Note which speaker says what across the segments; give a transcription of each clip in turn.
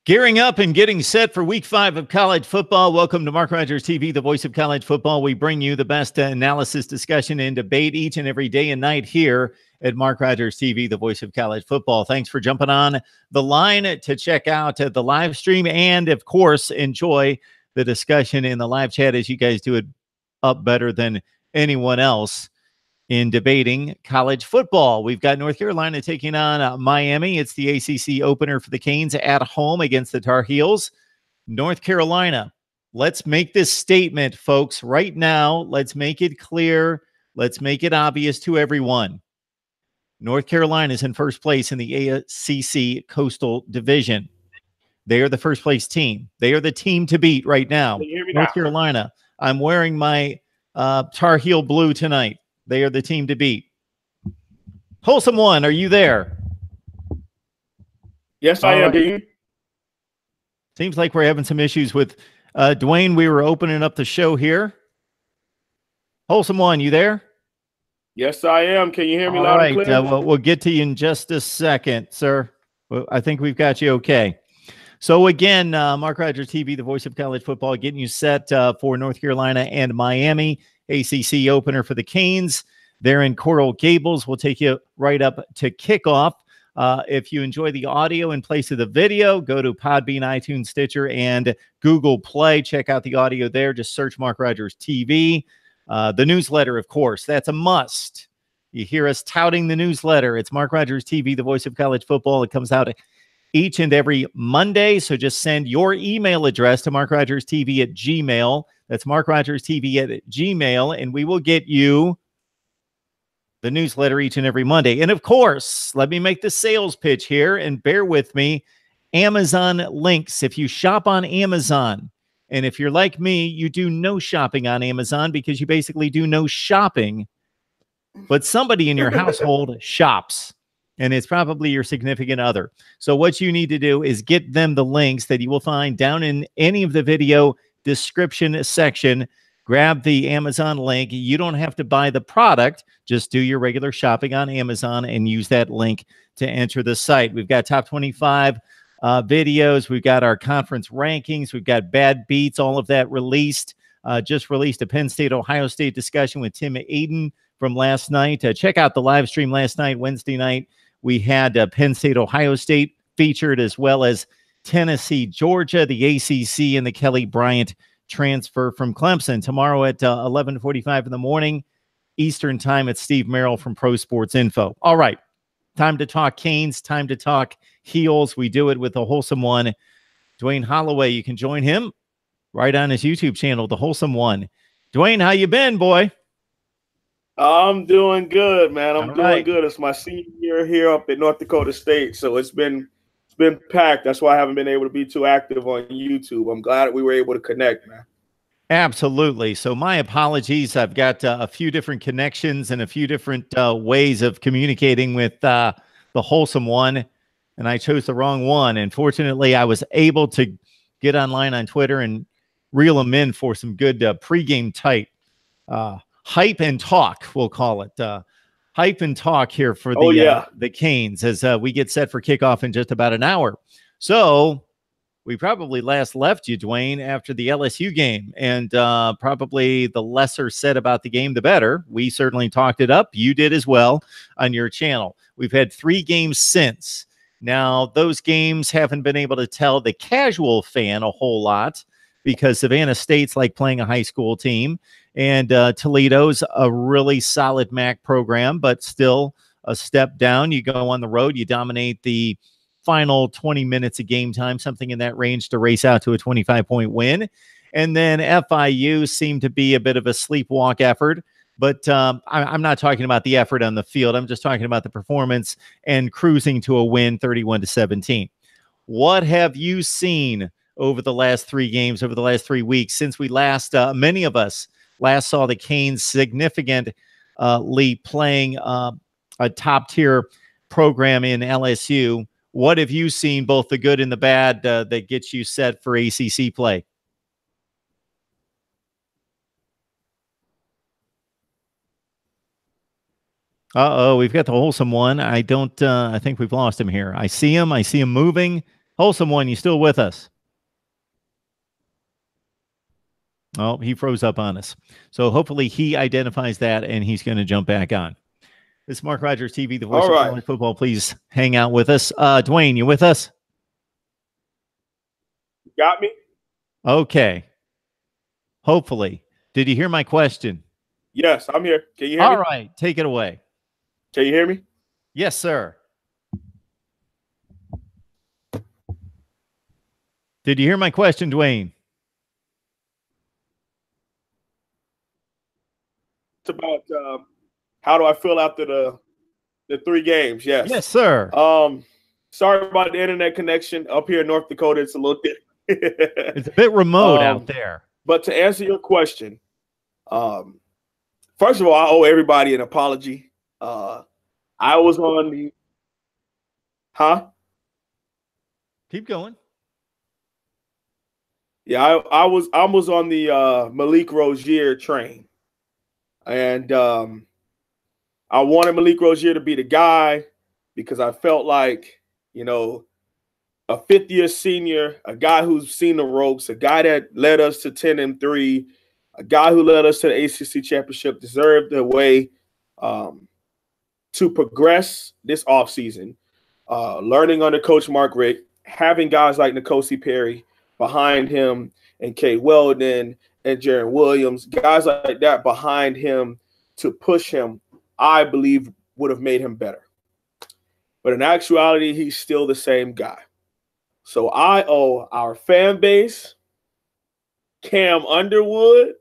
Speaker 1: Gearing up and getting set for week 5 of college football. Welcome to Mark Rogers TV, the voice of college football. We bring you the best analysis, discussion, and debate each and every day and night here at Mark Rogers TV, the voice of college football. Thanks for jumping on the line to check out the live stream and, of course, enjoy the discussion in the live chat as you guys do it up better than anyone else in debating college football. We've got North Carolina taking on Miami. It's the ACC opener for the Canes at home against the Tar Heels. North Carolina, let's make this statement, folks, right now. Let's make it clear. Let's make it obvious to everyone. North Carolina is in first place in the ACC Coastal Division. They are the first place team. They are the team to beat right now. North Carolina, I'm wearing my Tar Heel blue tonight. They are the team to beat. Wholesome One, are you there?
Speaker 2: Yes, I am. Right.
Speaker 1: Seems like we're having some issues with Dwayne. We were opening up the show here. Wholesome One, you there?
Speaker 2: Yes, I am. Can you hear me loud and clear?
Speaker 1: We'll get to you in just a second, sir. I think we've got you okay. So again, Mark Rogers TV, the voice of college football, getting you set for North Carolina and Miami. ACC opener for the Canes. They're in Coral Gables. We'll take you right up to kickoff. If you enjoy the audio in place of the video, go to Podbean, iTunes, Stitcher, and Google Play. Check out the audio there. Just search Mark Rogers TV. The newsletter, of course, that's a must. You hear us touting the newsletter. It's Mark Rogers TV, the voice of college football. It comes out each and every Monday. So just send your email address to markrogerstv@gmail.com. That's markrogerstv@gmail.com, and we will get you the newsletter each and every Monday. And of course, let me make the sales pitch here, and bear with me. Amazon links. If you shop on Amazon, and if you're like me, you do no shopping on Amazon because you basically do no shopping, but somebody in your household shops, and it's probably your significant other. So what you need to do is get them the links that you will find down in any of the video description section. Grab the Amazon link. You don't have to buy the product. Just do your regular shopping on Amazon and use that link to enter the site. We've got top 25 videos. We've got our conference rankings. We've got bad beats, all of that released. Just released a Penn State, Ohio State discussion with Tim Aiden from last night. Check out the live stream last night, Wednesday night. We had Penn State, Ohio State featured, as well as Tennessee, Georgia, the ACC, and the Kelly Bryant transfer from Clemson. Tomorrow at 11:45 in the morning, Eastern time, it's Steve Merrill from Pro Sports Info. All right, time to talk Canes, time to talk Heels. We do it with the Wholesome One, Dwayne Holloway. You can join him right on his YouTube channel, the Wholesome One. Dwayne, how you been, boy?
Speaker 2: I'm doing good, man. I'm doing good. It's my senior year here up at North Dakota State, so it's been packed. That's why I haven't been able to be too active on YouTube. I'm glad we were able to connect, man.
Speaker 1: Absolutely. So my apologies. I've got a few different connections and a few different ways of communicating with the Wholesome One, and I chose the wrong one. And fortunately, I was able to get online on Twitter and reel them in for some good pregame tight hype and talk, we'll call it. Hype and talk here for the Canes as we get set for kickoff in just about an hour. So we probably last left you, Dwayne, after the LSU game, and probably the lesser said about the game, the better. We certainly talked it up. You did as well on your channel. We've had 3 games since. Now, those games haven't been able to tell the casual fan a whole lot because Savannah State's like playing a high school team. And Toledo's a really solid MAC program, but still a step down. You go on the road, you dominate the final 20 minutes of game time, something in that range to race out to a 25-point win. And then FIU seemed to be a bit of a sleepwalk effort. But I'm not talking about the effort on the field. I'm just talking about the performance and cruising to a win, 31-17. What have you seen over the last 3 games, over the last 3 weeks, since we last, many of us last saw the Canes significantly playing a top-tier program in LSU? What have you seen, both the good and the bad, that gets you set for ACC play? Uh-oh, we've got the Wholesome One. I think we've lost him here. I see him moving. Wholesome One, you still with us? Oh, he froze up on us. So hopefully he identifies that and he's going to jump back on. This is Mark Rogers TV, the voice of college football. Please hang out with us. Dwayne, you with us?
Speaker 2: Got me?
Speaker 1: Okay. Hopefully. Did you hear my question?
Speaker 2: Yes, I'm here. Can you hear me?
Speaker 1: All right. Take it away.
Speaker 2: Can you hear me?
Speaker 1: Yes, sir. Did you hear my question, Dwayne?
Speaker 2: It's about how do I feel after the 3 games? Yes.
Speaker 1: Yes, sir.
Speaker 2: Sorry about the internet connection up here in North Dakota. It's a little bit
Speaker 1: it's a bit remote out there.
Speaker 2: But to answer your question, first of all, I owe everybody an apology. I was on the
Speaker 1: Keep going.
Speaker 2: Yeah, I was on the Malik Rozier train. And I wanted Malik Rozier to be the guy because I felt like, you know, a fifth-year senior, a guy who's seen the ropes, a guy that led us to 10-3, a guy who led us to the ACC championship, deserved the way to progress this offseason, learning under Coach Mark Richt, having guys like N'Kosi Perry behind him and Kay Weldon and Jaron Williams, guys like that behind him to push him, I believe would have made him better. But in actuality, he's still the same guy. So I owe our fan base, Cam Underwood,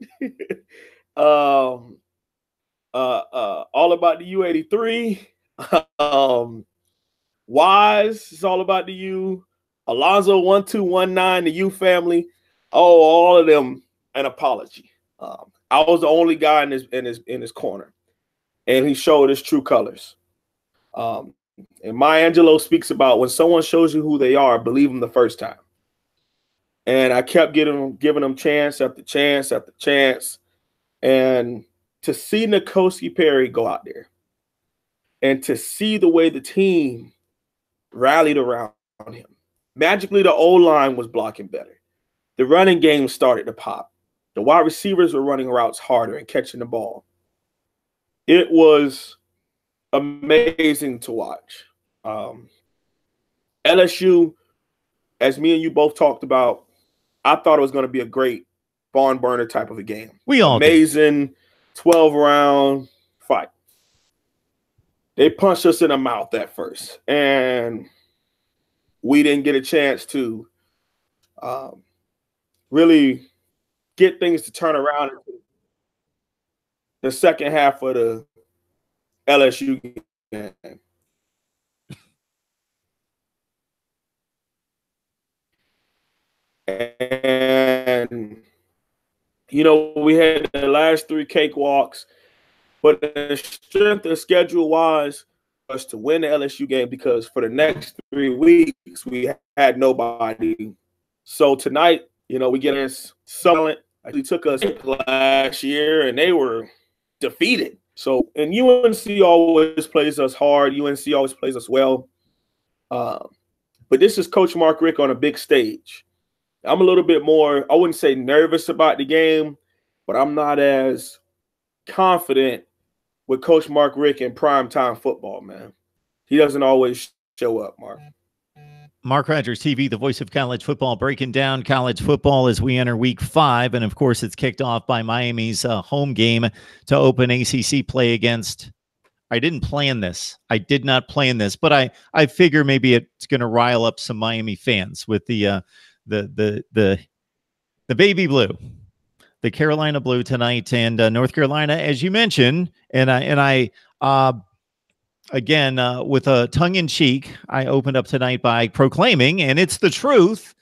Speaker 2: all about the U83, Wise, it's all about the U, Alonzo 1219, the U family, all of them an apology. I was the only guy in his corner, and he showed his true colors. And Maya Angelou speaks about when someone shows you who they are, believe them the first time. And I kept giving them chance after chance after chance. And to see N'Kosi Perry go out there and to see the way the team rallied around him. Magically, the O-line was blocking better. The running game started to pop. The wide receivers were running routes harder and catching the ball. It was amazing to watch. LSU, as me and you both talked about, I thought it was going to be a great barn burner type of a game.
Speaker 1: We all
Speaker 2: amazing 12-round fight. They punched us in the mouth at first, and we didn't get a chance to really get things to turn around in the second half of the LSU game. And, you know, we had the last 3 cakewalks, but the strength of schedule-wise was to win the LSU game because for the next 3 weeks, we had nobody. So tonight, you know, we get in Summit. Actually took us last year, and they were defeated. So, and UNC always plays us hard. UNC always plays us well. But this is Coach Mark Richt on a big stage. I'm a little bit more, I wouldn't say nervous about the game, but I'm not as confident with Coach Mark Richt in primetime football, man. He doesn't always show up, Mark.
Speaker 1: Mark Rogers TV, the voice of college football, breaking down college football as we enter week 5. And, of course, it's kicked off by Miami's home game to open ACC play against – I didn't plan this. I did not plan this. But I figure maybe it's going to rile up some Miami fans with the baby blue, the Carolina blue tonight, and North Carolina, as you mentioned. And I again, with a tongue-in-cheek, I opened up tonight by proclaiming, and it's the truth,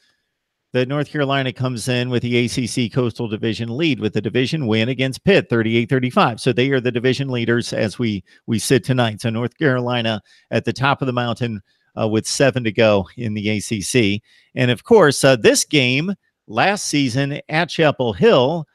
Speaker 1: that North Carolina comes in with the ACC Coastal Division lead with the division win against Pitt, 38-35. So they are the division leaders as we sit tonight. So North Carolina at the top of the mountain with 7 to go in the ACC. And, of course, this game last season at Chapel Hill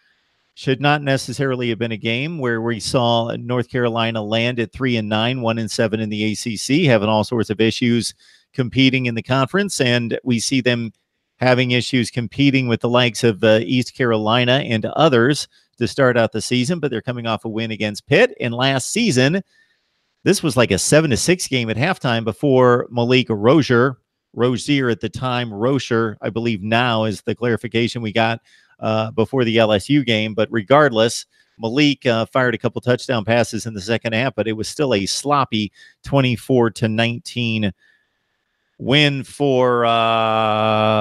Speaker 1: should not necessarily have been a game where we saw North Carolina land at 3-9, 1-7 in the ACC, having all sorts of issues, competing in the conference, and we see them having issues competing with the likes of East Carolina and others to start out the season, but they're coming off a win against Pitt. And last season, this was like a 7-6 game at halftime before Malik Rozier at the time, Rozier, I believe now is the clarification we got before the LSU game. But regardless, Malik fired a couple touchdown passes in the second half, but it was still a sloppy 24-19 win for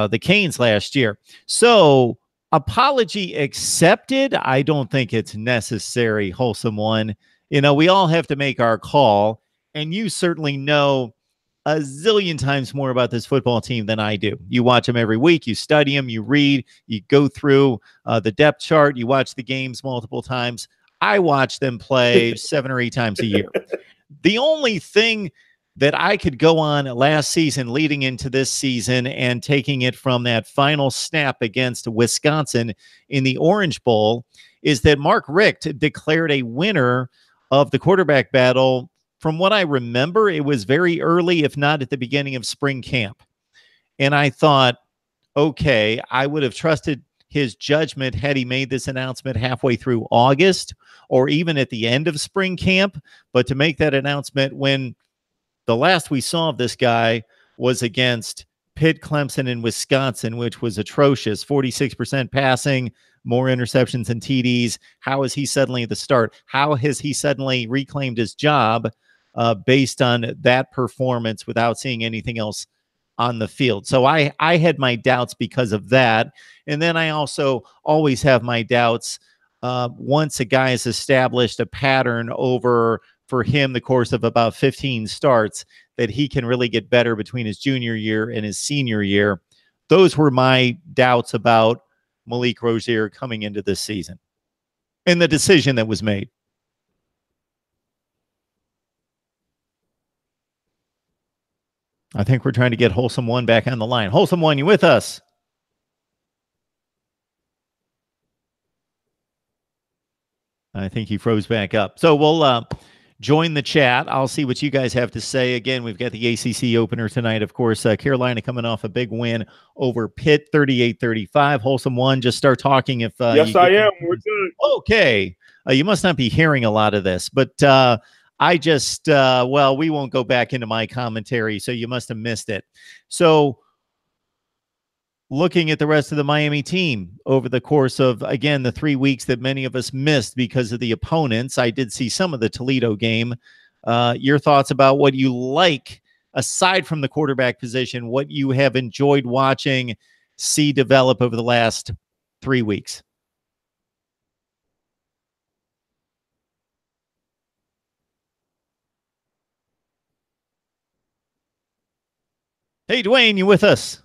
Speaker 1: the Canes last year. So apology accepted. I don't think it's necessary, Wholesome One. You know, we all have to make our call, and you certainly know a zillion times more about this football team than I do. You watch them every week, you study them, you read, you go through the depth chart, you watch the games multiple times. I watch them play 7 or 8 times a year. The only thing that I could go on last season leading into this season and taking it from that final snap against Wisconsin in the Orange Bowl is that Mark Richt declared a winner of the quarterback battle. From what I remember, it was very early, if not at the beginning of spring camp. And I thought, okay, I would have trusted his judgment had he made this announcement halfway through August or even at the end of spring camp. But to make that announcement when the last we saw of this guy was against Pitt, Clemson, and Wisconsin, which was atrocious. 46% passing, more interceptions than TDs. How is he suddenly the start? How has he suddenly reclaimed his job based on that performance without seeing anything else on the field? So I had my doubts because of that. And then I also always have my doubts once a guy has established a pattern over, for him, the course of about 15 starts, that he can really get better between his junior year and his senior year. Those were my doubts about Malik Rozier coming into this season and the decision that was made. I think we're trying to get Wholesome One back on the line. Wholesome One, you with us? I think he froze back up. So we'll join the chat. I'll see what you guys have to say. Again, we've got the ACC opener tonight. Of course, Carolina coming off a big win over Pitt, 38-35. Wholesome One, just start talking if
Speaker 2: yes, I am. We're good.
Speaker 1: Okay. You must not be hearing a lot of this, but I just, well, we won't go back into my commentary, so you must have missed it. So looking at the rest of the Miami team over the course of, again, the 3 weeks that many of us missed because of the opponents, I did see some of the Toledo game. Your thoughts about what you like, aside from the quarterback position, what you have enjoyed watching, see develop over the last 3 weeks? Hey, Dwayne, you with us?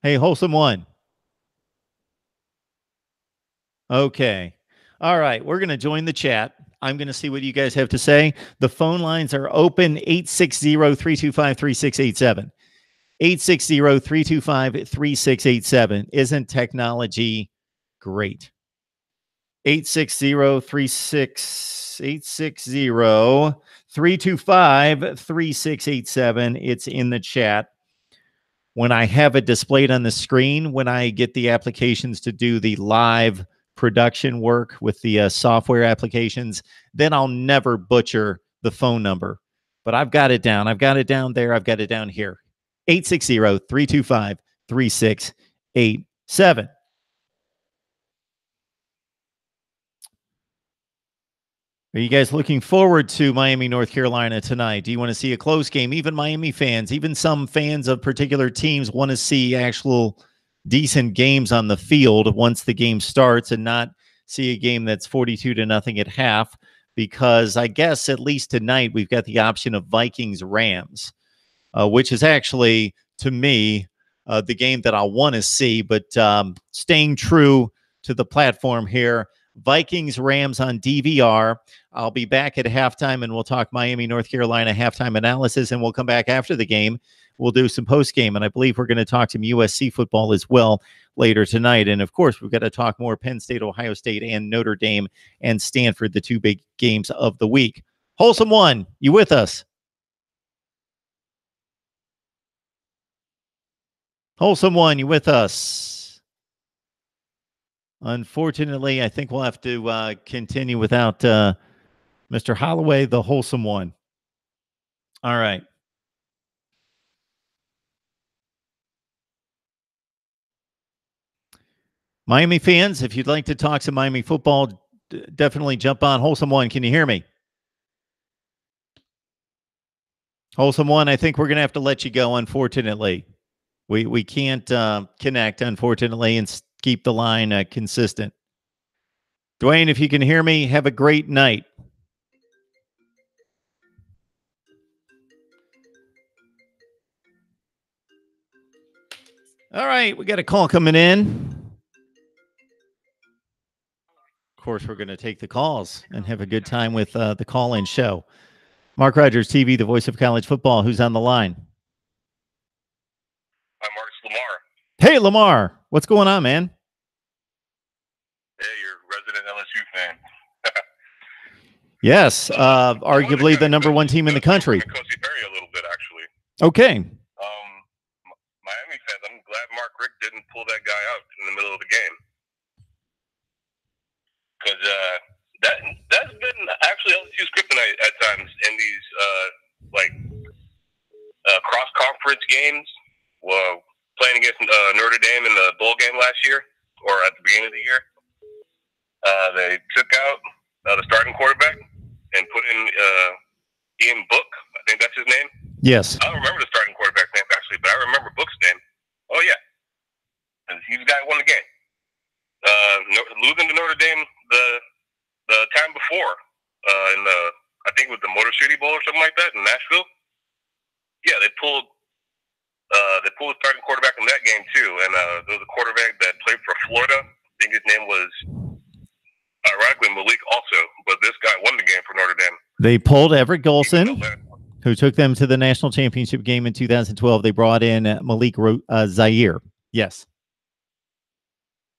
Speaker 1: Hey, Wholesome One. Okay. All right. We're going to join the chat. I'm going to see what you guys have to say. The phone lines are open, 860-325-3687. 860-325-3687. Isn't technology great? 860-325-3687. It's in the chat. When I have it displayed on the screen, when I get the applications to do the live production work with the software applications, then I'll never butcher the phone number. But I've got it down. I've got it down there. I've got it down here. 860-325-3687. Are you guys looking forward to Miami, North Carolina tonight? Do you want to see a close game? Even Miami fans, even some fans of particular teams want to see actual decent games on the field once the game starts and not see a game that's 42-0 at half, because I guess at least tonight we've got the option of Vikings-Rams, which is actually, to me, the game that I want to see, but staying true to the platform here. Vikings-Rams on DVR. I'll be back at halftime, and we'll talk Miami, North Carolina halftime analysis, and we'll come back after the game. We'll do some post-game, and I believe we're going to talk some USC football as well later tonight. And, of course, we've got to talk more Penn State, Ohio State, and Notre Dame and Stanford, the two big games of the week. Wholesome One, you with us? Wholesome One, you with us? Unfortunately, I think we'll have to continue without Mr. Holloway, the Wholesome One. All right. Miami fans, if you'd like to talk some Miami football, definitely jump on. Wholesome One, can you hear me? Wholesome One, I think we're going to have to let you go, unfortunately. We can't connect, unfortunately, and keep the line consistent. Dwayne, if you can hear me, have a great night. All right, we got a call coming in. Of course, we're going to take the calls and have a good time with the call-in show. Mark Rogers TV, the voice of college football. Who's on the line?
Speaker 3: Hi, Mark. It's Lamar.
Speaker 1: Hey, Lamar. What's going on, man?
Speaker 3: Hey, you're a resident LSU fan.
Speaker 1: Yes, arguably the number one team in the country.
Speaker 3: Coach Perry a little bit, actually.
Speaker 1: Okay.
Speaker 3: Miami fans, I'm glad Mark Richt didn't pull that guy out in the middle of the game. Because that's been actually LSU's kryptonite at times in these cross-conference games. Well, playing against Notre Dame in the bowl game last year, or at the beginning of the year, they took out the starting quarterback and put in Ian Book. I think that's his name.
Speaker 1: Yes.
Speaker 3: I don't remember the starting quarterback's name, actually, but I remember Book's name. Oh, yeah. He's the guy who won the game. Losing to Notre Dame the time before in I think it was the Motor City Bowl or something like that in Nashville. Yeah, they pulled the starting quarterback in that game too, and there was a quarterback that played for Florida. I think his name was ironically Malik also, but this guy won the game for Notre Dame.
Speaker 1: They pulled Everett Golson, who took them to the national championship game in 2012. They brought in Malik Zaire. Yes.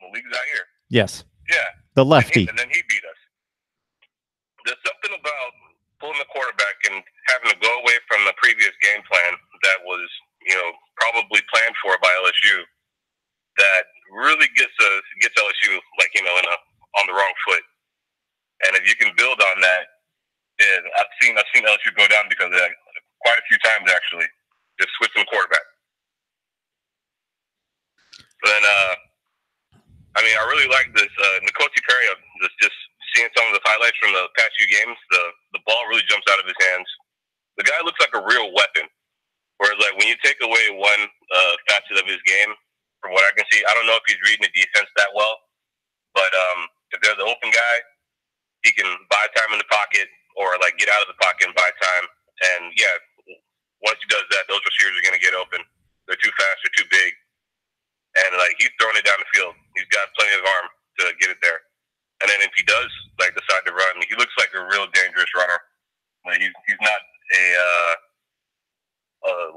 Speaker 3: Malik Zaire.
Speaker 1: Yes.
Speaker 3: Yeah.
Speaker 1: The lefty.
Speaker 3: And then he beat us. There's something about pulling the quarterback and having to go away from the previous game plan that was, probably planned for by LSU that really gets LSU on the wrong foot. And if you can build on that, and I've seen LSU go down because of that quite a few times actually. Just switching quarterback. Then I really like this N'Kosi Perry. Just seeing some of the highlights from the past few games, the ball really jumps out of his hands. The guy looks like a real weapon. Whereas, when you take away one facet of his game, from what I can see, I don't know if he's reading the defense that well. But if there's an open guy, he can buy time in the pocket or get out of the pocket and buy time. And yeah, once he does that, those receivers are going to get open. They're too fast, they're too big, and he's throwing it down the field. He's got plenty of arm to get it there. And then if he does decide to run, he looks like a real dangerous runner. He's not a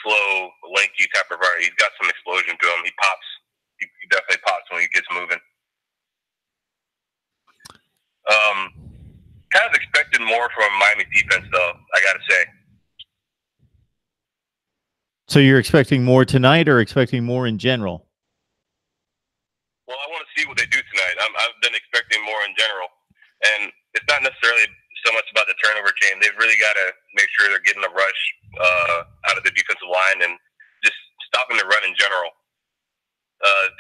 Speaker 3: slow, lanky type of runner. He's got some explosion to him. He pops. He definitely pops when he gets moving. Kind of expected more from Miami's defense, though, I got to say.
Speaker 1: So you're expecting more tonight or expecting more in general?
Speaker 3: Well, I want to see what they do tonight. I've been expecting more in general. And it's not necessarily so much about the turnover chain. They've really got to make sure they're getting a rush out of the defensive line and just stopping the run in general.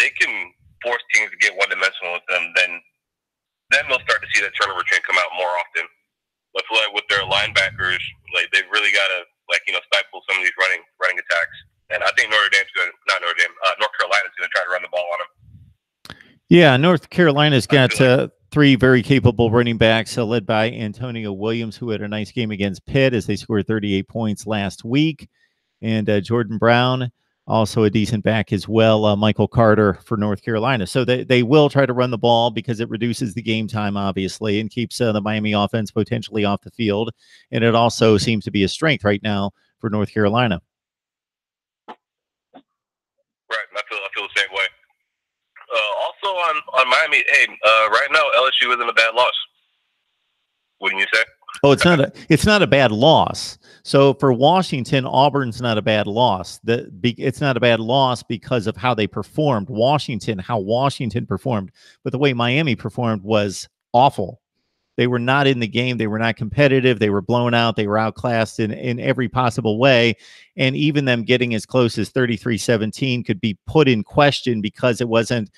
Speaker 3: They can force teams to get one-dimensional with them, then they'll start to see that turnover chain come out more often. But with their linebackers, they've really got to stifle some of these running attacks. And I think North Carolina's going to try to run the ball on them.
Speaker 1: Yeah, North Carolina's got three very capable running backs led by Antonio Williams, who had a nice game against Pitt as they scored 38 points last week. And Jordan Brown, also a decent back as well, Michael Carter for North Carolina. So they will try to run the ball because it reduces the game time, obviously, and keeps the Miami offense potentially off the field. And it also seems to be a strength right now for North Carolina.
Speaker 3: Right, I feel the same way. Also on Miami, hey, right now LSU isn't a bad loss. Wouldn't you say?
Speaker 1: Oh, it's not a bad loss. So for Washington, Auburn's not a bad loss. It's not a bad loss because of how they performed. How Washington performed, but the way Miami performed was awful. They were not in the game. They were not competitive. They were blown out. They were outclassed in every possible way. And even them getting as close as 33-17 could be put in question because it wasn't.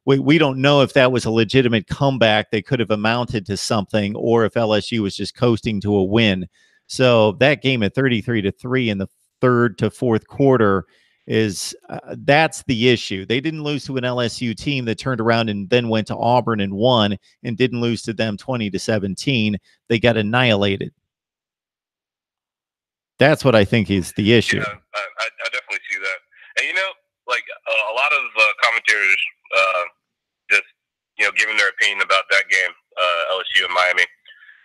Speaker 1: We don't know if that was a legitimate comeback that could have amounted to something, or if LSU was just coasting to a win. So that game at 33-3 in the third to fourth quarter is that's the issue. They didn't lose to an LSU team that turned around and then went to Auburn and won, and didn't lose to them 20-17. They got annihilated. That's what I think is the issue.
Speaker 3: Yeah, I definitely see that. And like a lot of commentators just giving their opinion about that game, LSU and Miami.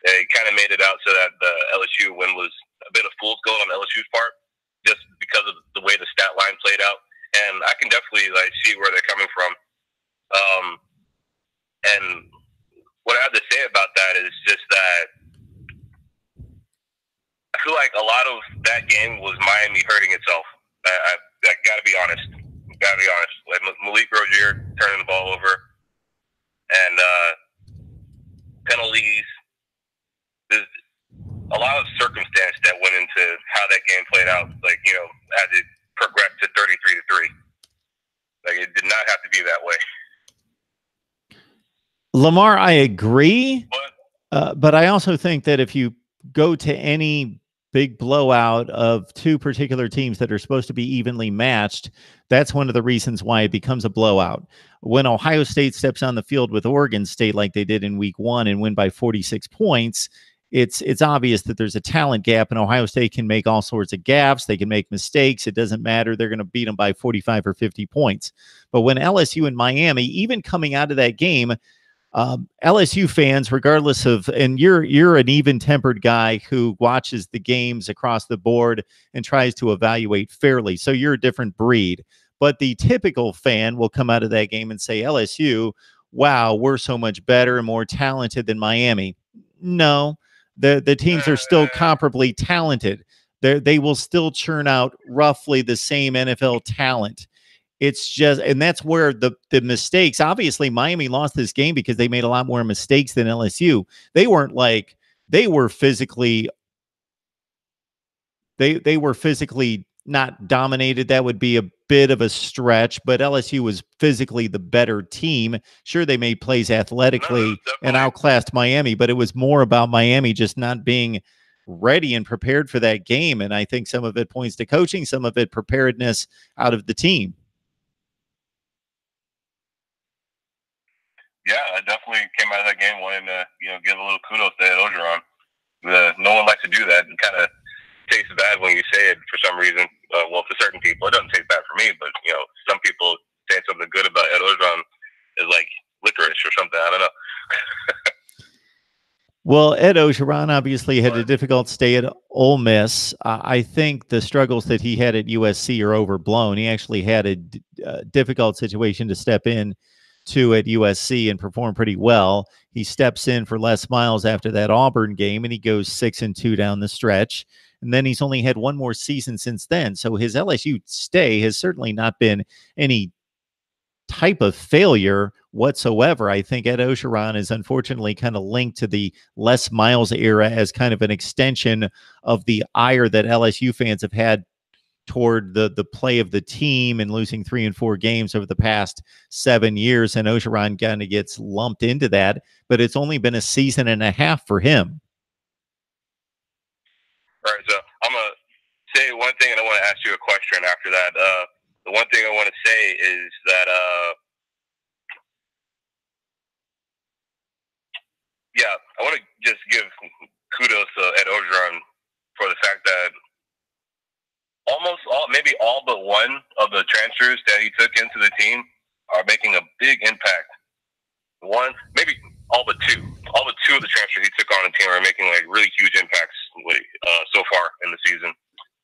Speaker 3: They kind of made it out so that the LSU win was a bit of fool's gold on LSU's part, just because of the way the stat line played out. And I can definitely see where they're coming from. And what I have to say about that is just that I feel like a lot of that game was Miami hurting itself. I got to be honest. Like Malik Rozier turning the ball over, and penalties. There's a lot of circumstance that went into how that game played out. Like, as it progressed to 33-3. Like, it did not have to be that way.
Speaker 1: Lamar, I agree, but I also think that if you go to any big blowout of two particular teams that are supposed to be evenly matched, that's one of the reasons why it becomes a blowout. When Ohio State steps on the field with Oregon State like they did in week 1 and win by 46 points, it's obvious that there's a talent gap, and Ohio State can make all sorts of gaffes. They can make mistakes. It doesn't matter. They're going to beat them by 45 or 50 points. But when LSU and Miami, even coming out of that game, LSU fans, regardless of, and you're an even-tempered guy who watches the games across the board and tries to evaluate fairly, so you're a different breed. But the typical fan will come out of that game and say, LSU, wow, we're so much better and more talented than Miami. No, the teams are still comparably talented. They will still churn out roughly the same NFL talent. It's just, and that's where the mistakes, obviously Miami lost this game because they made a lot more mistakes than LSU. They weren't like, they were physically not dominated. That would be a bit of a stretch, but LSU was physically the better team. Sure, they made plays athletically and outclassed Miami, but it was more about Miami just not being ready and prepared for that game. And I think some of it points to coaching, some of it preparedness out of the team.
Speaker 3: Yeah, I definitely came out of that game wanting to, give a little kudos to Ed Orgeron. No one likes to do that. It kind of tastes bad when you say it for some reason. Well, for certain people, it doesn't taste bad for me, but some people saying something good about Ed Orgeron is like licorice or something. I don't know.
Speaker 1: Well, Ed Orgeron obviously had a difficult stay at Ole Miss. I think the struggles that he had at USC are overblown. He actually had a difficult situation to step in to at USC and perform pretty well. He steps in for Les Miles after that Auburn game, and he goes 6-2 down the stretch. And then he's only had one more season since then. So his LSU stay has certainly not been any type of failure whatsoever. I think Ed Orgeron is unfortunately kind of linked to the Les Miles era as kind of an extension of the ire that LSU fans have had toward the play of the team and losing 3 and 4 games over the past 7 years. And Orgeron kind of gets lumped into that, but it's only been a season and a half for him.
Speaker 3: All right, so I'm going to say one thing and I want to ask you a question after that. The one thing I want to say is that, I want to just give kudos to Ed Orgeron for the fact that maybe all but one of the transfers that he took into the team are making a big impact. One, maybe all but two. All but two of the transfers he took on the team are making like really huge impacts so far in the season.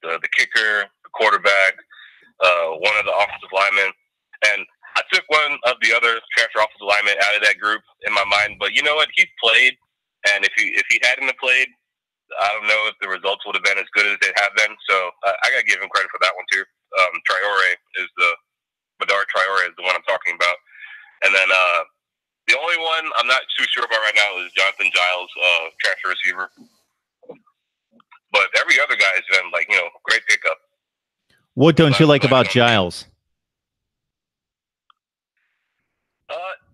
Speaker 3: The kicker, the quarterback, one of the offensive linemen, and I took one of the other transfer offensive linemen out of that group in my mind. But you know what? He's played, and if he hadn't have played, I don't know if the results would have been as good as they have been. So I got to give him credit for that one too. Bedard Traore is the one I'm talking about. And then the only one I'm not too sure about right now is Jonathan Giles, transfer receiver. But every other guy has been great pickup.
Speaker 1: What don't you like about Giles?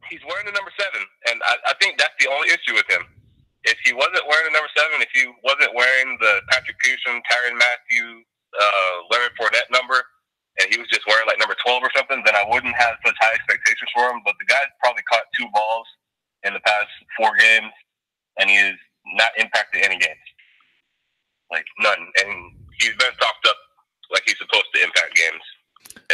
Speaker 3: He's wearing the number 7, and I think that's the only issue with him. If he wasn't wearing the number 7, if he wasn't wearing the Patrick Peterson, Tyrann Mathieu, Leonard Fournette number, and he was just wearing like number 12 or something, then I wouldn't have such high expectations for him. But the guy's probably caught 2 balls in the past 4 games, and he has not impacted any games. Like, none. And he's been talked up like he's supposed to impact games,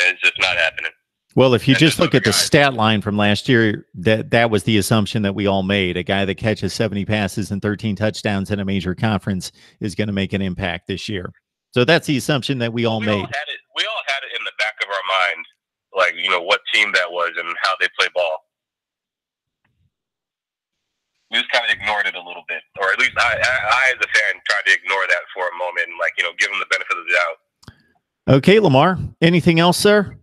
Speaker 3: and it's just not happening.
Speaker 1: Well, if you just look at the stat line from last year, that was the assumption that we all made. A guy that catches 70 passes and 13 touchdowns in a major conference is going to make an impact this year. So that's the assumption that we all made.
Speaker 3: We all had it in the back of our mind, like, what team that was and how they play ball. We just kind of ignored it a little bit. Or at least I as a fan, tried to ignore that for a moment and, give them the benefit of the doubt.
Speaker 1: Okay, Lamar. Anything else, sir?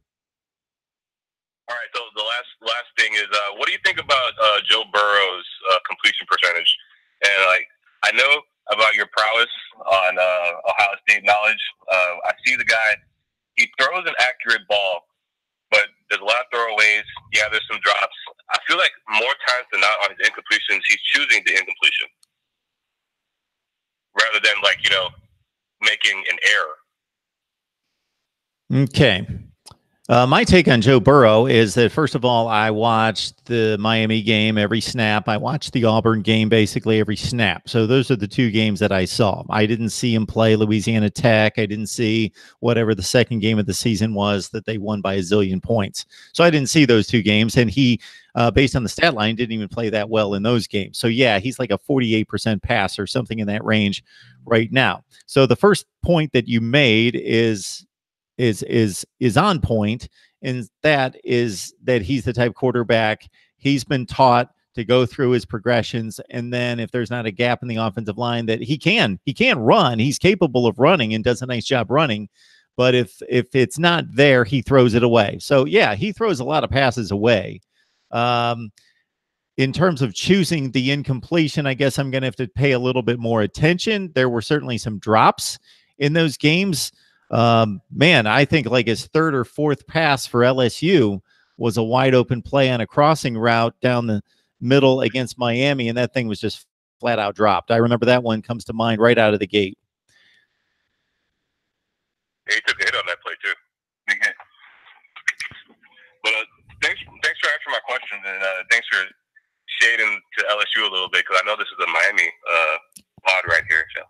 Speaker 3: All right, so the last thing is, what do you think about Joe Burrow's completion percentage? And I know about your prowess on Ohio State knowledge. I see the guy; he throws an accurate ball, but there's a lot of throwaways. Yeah, there's some drops. I feel like more times than not on his incompletions, he's choosing the incompletion rather than making an error.
Speaker 1: Okay. My take on Joe Burrow is that, first of all, I watched the Miami game every snap. I watched the Auburn game basically every snap. So those are the 2 games that I saw. I didn't see him play Louisiana Tech. I didn't see whatever the second game of the season was that they won by a zillion points. So I didn't see those 2 games. And he, based on the stat line, didn't even play that well in those games. So, yeah, he's like a 48% pass or something in that range right now. So the first point that you made is on point, and that is that he's the type of quarterback. He's been taught to go through his progressions, and then if there's not a gap in the offensive line, that he can run. He's capable of running and does a nice job running, but if it's not there, he throws it away. So yeah, he throws a lot of passes away. In terms of choosing the incompletion, I guess I'm going to have to pay a little bit more attention. There were certainly some drops in those games. Man, I think like his 3rd or 4th pass for LSU was a wide open play on a crossing route down the middle against Miami, and that thing was just flat out dropped. I remember that one comes to mind right out of the gate.
Speaker 3: Yeah, he took a hit on that play too. Big hit. But thanks for answering my questions, and thanks for shading to LSU a little bit, because I know this is a Miami pod right here. So.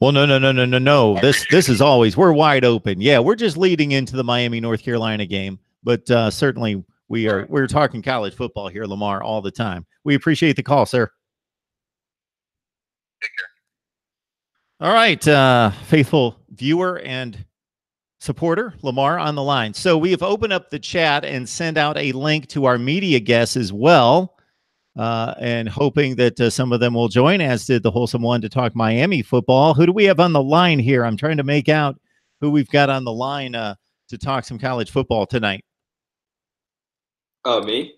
Speaker 1: Well, no. This is always, we're wide open. Yeah, we're just leading into the Miami North Carolina game, but certainly we're talking college football here, Lamar, all the time. We appreciate the call, sir.
Speaker 3: Take care.
Speaker 1: All right, faithful viewer and supporter, Lamar on the line. So we have opened up the chat and sent out a link to our media guests as well. And hoping that some of them will join, as did the Wholesome One, to talk Miami football. Who do we have on the line here? I'm trying to make out who we've got on the line to talk some college football tonight.
Speaker 4: Me?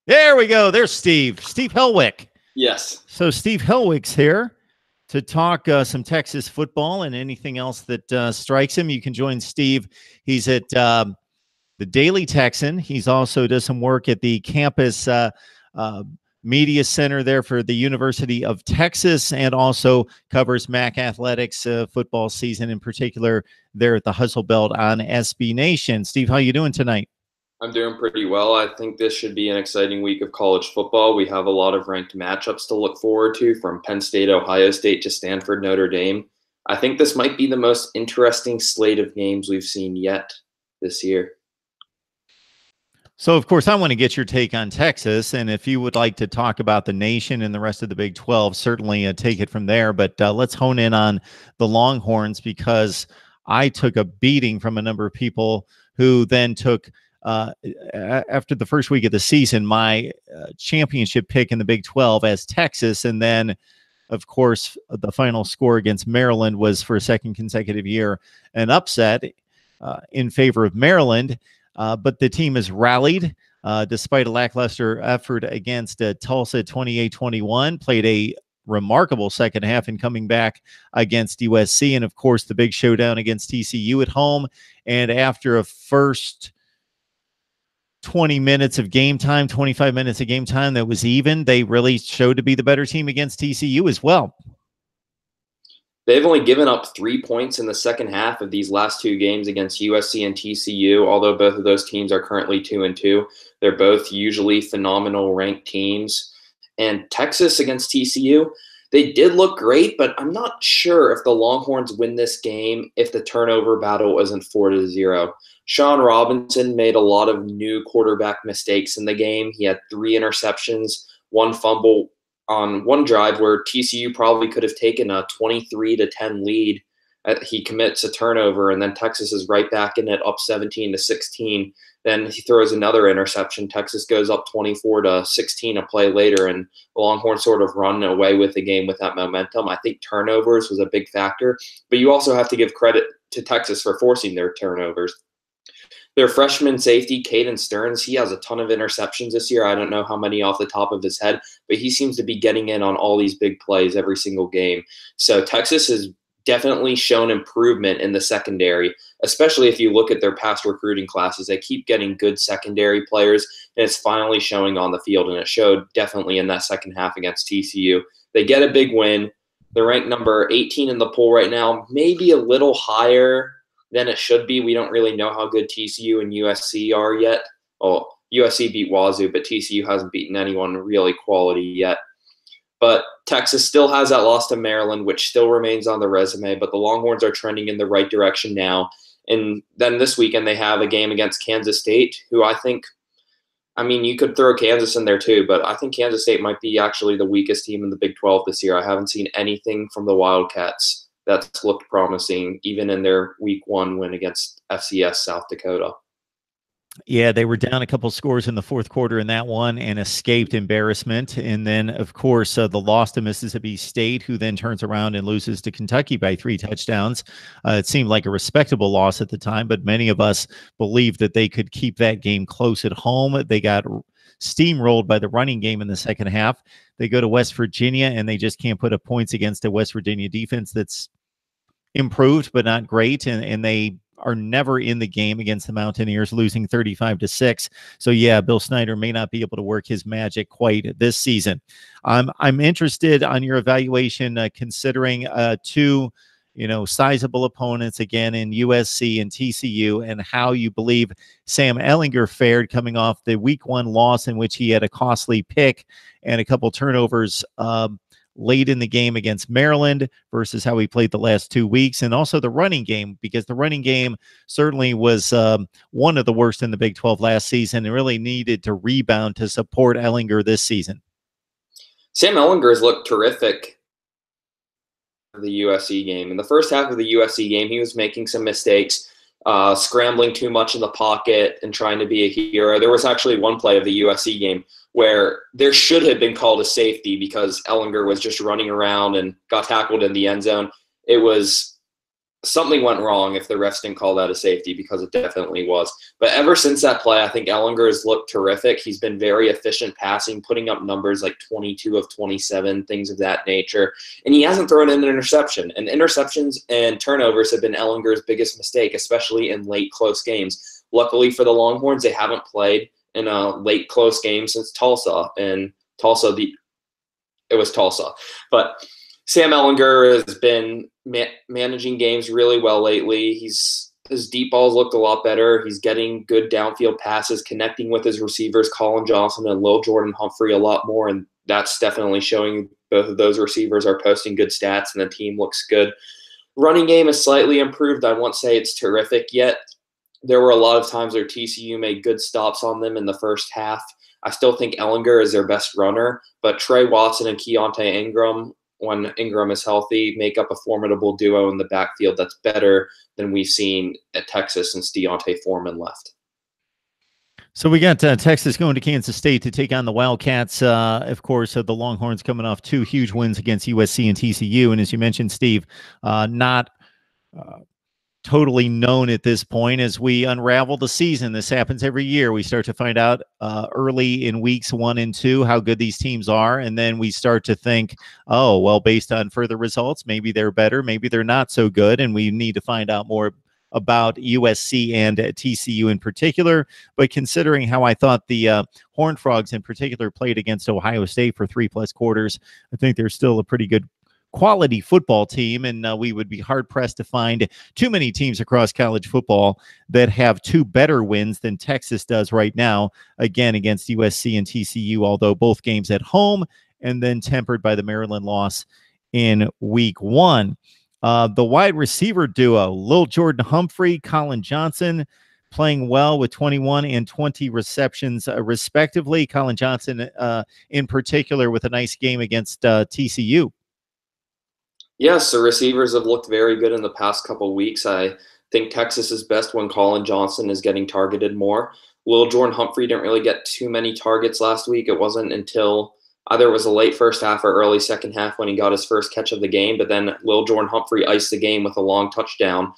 Speaker 1: There we go. There's Steve Hellwick.
Speaker 4: Yes.
Speaker 1: So Steve Hellwick's here to talk some Texas football and anything else that strikes him. You can join Steve. He's at the Daily Texan. He's also does some work at the campus media center there for the University of Texas, and also covers MAC athletics football season in particular there at the Hustle Belt on SB Nation. Steve, how you doing tonight?
Speaker 4: I'm doing pretty well. I think this should be an exciting week of college football. We have a lot of ranked matchups to look forward to, from Penn State, Ohio State to Stanford, Notre Dame. I think this might be the most interesting slate of games we've seen yet this year.
Speaker 1: So, of course, I want to get your take on Texas, and if you would like to talk about the nation and the rest of the Big 12, certainly take it from there. But let's hone in on the Longhorns, because I took a beating from a number of people who then took, after the first week of the season, my championship pick in the Big 12 as Texas, and then of course, the final score against Maryland was for a second consecutive year an upset in favor of Maryland. But the team has rallied despite a lackluster effort against Tulsa 28-21, played a remarkable second half in coming back against USC, and of course the big showdown against TCU at home. And after a first 20 minutes of game time, 25 minutes of game time that was even, they really showed to be the better team against TCU as well.
Speaker 4: They've only given up 3 points in the second half of these last two games against USC and TCU, although both of those teams are currently 2-2. They're both usually phenomenal ranked teams. And Texas against TCU, they did look great, but I'm not sure if the Longhorns win this game if the turnover battle isn't 4-0. Sean Robinson made a lot of new quarterback mistakes in the game. He had 3 interceptions, 1 fumble on one drive where TCU probably could have taken a 23-10 lead. He commits a turnover, and then Texas is right back in it, up 17-16. Then he throws another interception. Texas goes up 24-16 a play later, and the Longhorns sort of run away with the game with that momentum. I think turnovers was a big factor, but you also have to give credit to Texas for forcing their turnovers. Their freshman safety, Caden Stearns, he has a ton of interceptions this year. I don't know how many off the top of his head, but he seems to be getting in on all these big plays every single game. So Texas has definitely shown improvement in the secondary, especially if you look at their past recruiting classes. They keep getting good secondary players, and it's finally showing on the field, and it showed definitely in that second half against TCU. They get a big win. They're ranked number 18 in the poll right now, maybe a little higher than it should be. We don't really know how good TCU and USC are yet. Oh, USC beat Wazoo, but TCU hasn't beaten anyone really quality yet. But Texas still has that loss to Maryland, which still remains on the resume, but the Longhorns are trending in the right direction now. And then this weekend they have a game against Kansas State, who I think, I mean, you could throw Kansas in there too, but I think Kansas State might be actually the weakest team in the Big 12 this year. I haven't seen anything from the Wildcats that's looked promising, even in their week 1 win against FCS South Dakota.
Speaker 1: Yeah, they were down a couple scores in the fourth quarter in that one and escaped embarrassment. And then, of course, the loss to Mississippi State, who then turns around and loses to Kentucky by 3 touchdowns. It seemed like a respectable loss at the time, but many of us believed that they could keep that game close at home. They got steamrolled by the running game in the second half. They go to West Virginia, and they just can't put up points against a West Virginia defense that's improved but not great, and they are never in the game against the Mountaineers, losing 35-6. So yeah, Bill Snyder may not be able to work his magic quite this season. I'm interested on your evaluation, considering 2 sizable opponents again in USC and TCU, and how you believe Sam Ehlinger fared coming off the week 1 loss in which he had a costly pick and a couple turnovers late in the game against Maryland versus how he played the last 2 weeks, and also the running game, because the running game certainly was one of the worst in the Big 12 last season and really needed to rebound to support Ehlinger this season.
Speaker 4: Sam Ehlinger has looked terrific for the USC game. In the first half of the USC game, he was making some mistakes, scrambling too much in the pocket and trying to be a hero. There was actually one play of the USC game where there should have been called a safety because Ehlinger was just running around and got tackled in the end zone. It was something went wrong if the refs didn't call that a safety, because it definitely was. But ever since that play, I think Ehlinger has looked terrific. He's been very efficient passing, putting up numbers like 22 of 27, things of that nature. And he hasn't thrown in an interception. And interceptions and turnovers have been Ehlinger's biggest mistake, especially in late close games. Luckily for the Longhorns, they haven't played in a late close game since Tulsa. And Tulsa, it was Tulsa. But Sam Ehlinger has been managing games really well lately. His deep balls looked a lot better. He's getting good downfield passes, connecting with his receivers, Colin Johnson and Lil Jordan Humphrey, a lot more, and that's definitely showing both of those receivers are posting good stats, and the team looks good. Running game is slightly improved. I won't say it's terrific yet. There were a lot of times where TCU made good stops on them in the first half. I still think Ehlinger is their best runner, but Trey Watson and Keontae Ingram, when Ingram is healthy, make up a formidable duo in the backfield that's better than we've seen at Texas since Deontay Foreman left.
Speaker 1: So we got Texas going to Kansas State to take on the Wildcats. Of course, the Longhorns coming off 2 huge wins against USC and TCU. And as you mentioned, Steve, not totally known at this point as we unravel the season. This happens every year. We start to find out early in weeks 1 and 2 how good these teams are. And then we start to think, oh, well, based on further results, maybe they're better, maybe they're not so good. And we need to find out more about USC and TCU in particular. But considering how I thought the Horned Frogs in particular played against Ohio State for 3+ quarters, I think they're still a pretty good quality football team, and we would be hard-pressed to find too many teams across college football that have 2 better wins than Texas does right now, again, against USC and TCU, although both games at home and then tempered by the Maryland loss in week 1. The wide receiver duo, Lil Jordan Humphrey, Colin Johnson, playing well with 21 and 20 receptions, respectively. Colin Johnson, in particular, with a nice game against TCU.
Speaker 4: Yes, the receivers have looked very good in the past couple of weeks. I think Texas is best when Colin Johnson is getting targeted more. Lil Jordan Humphrey didn't really get too many targets last week. It wasn't until either it was a late first half or early second half when he got his first catch of the game, but then Lil Jordan Humphrey iced the game with a long touchdown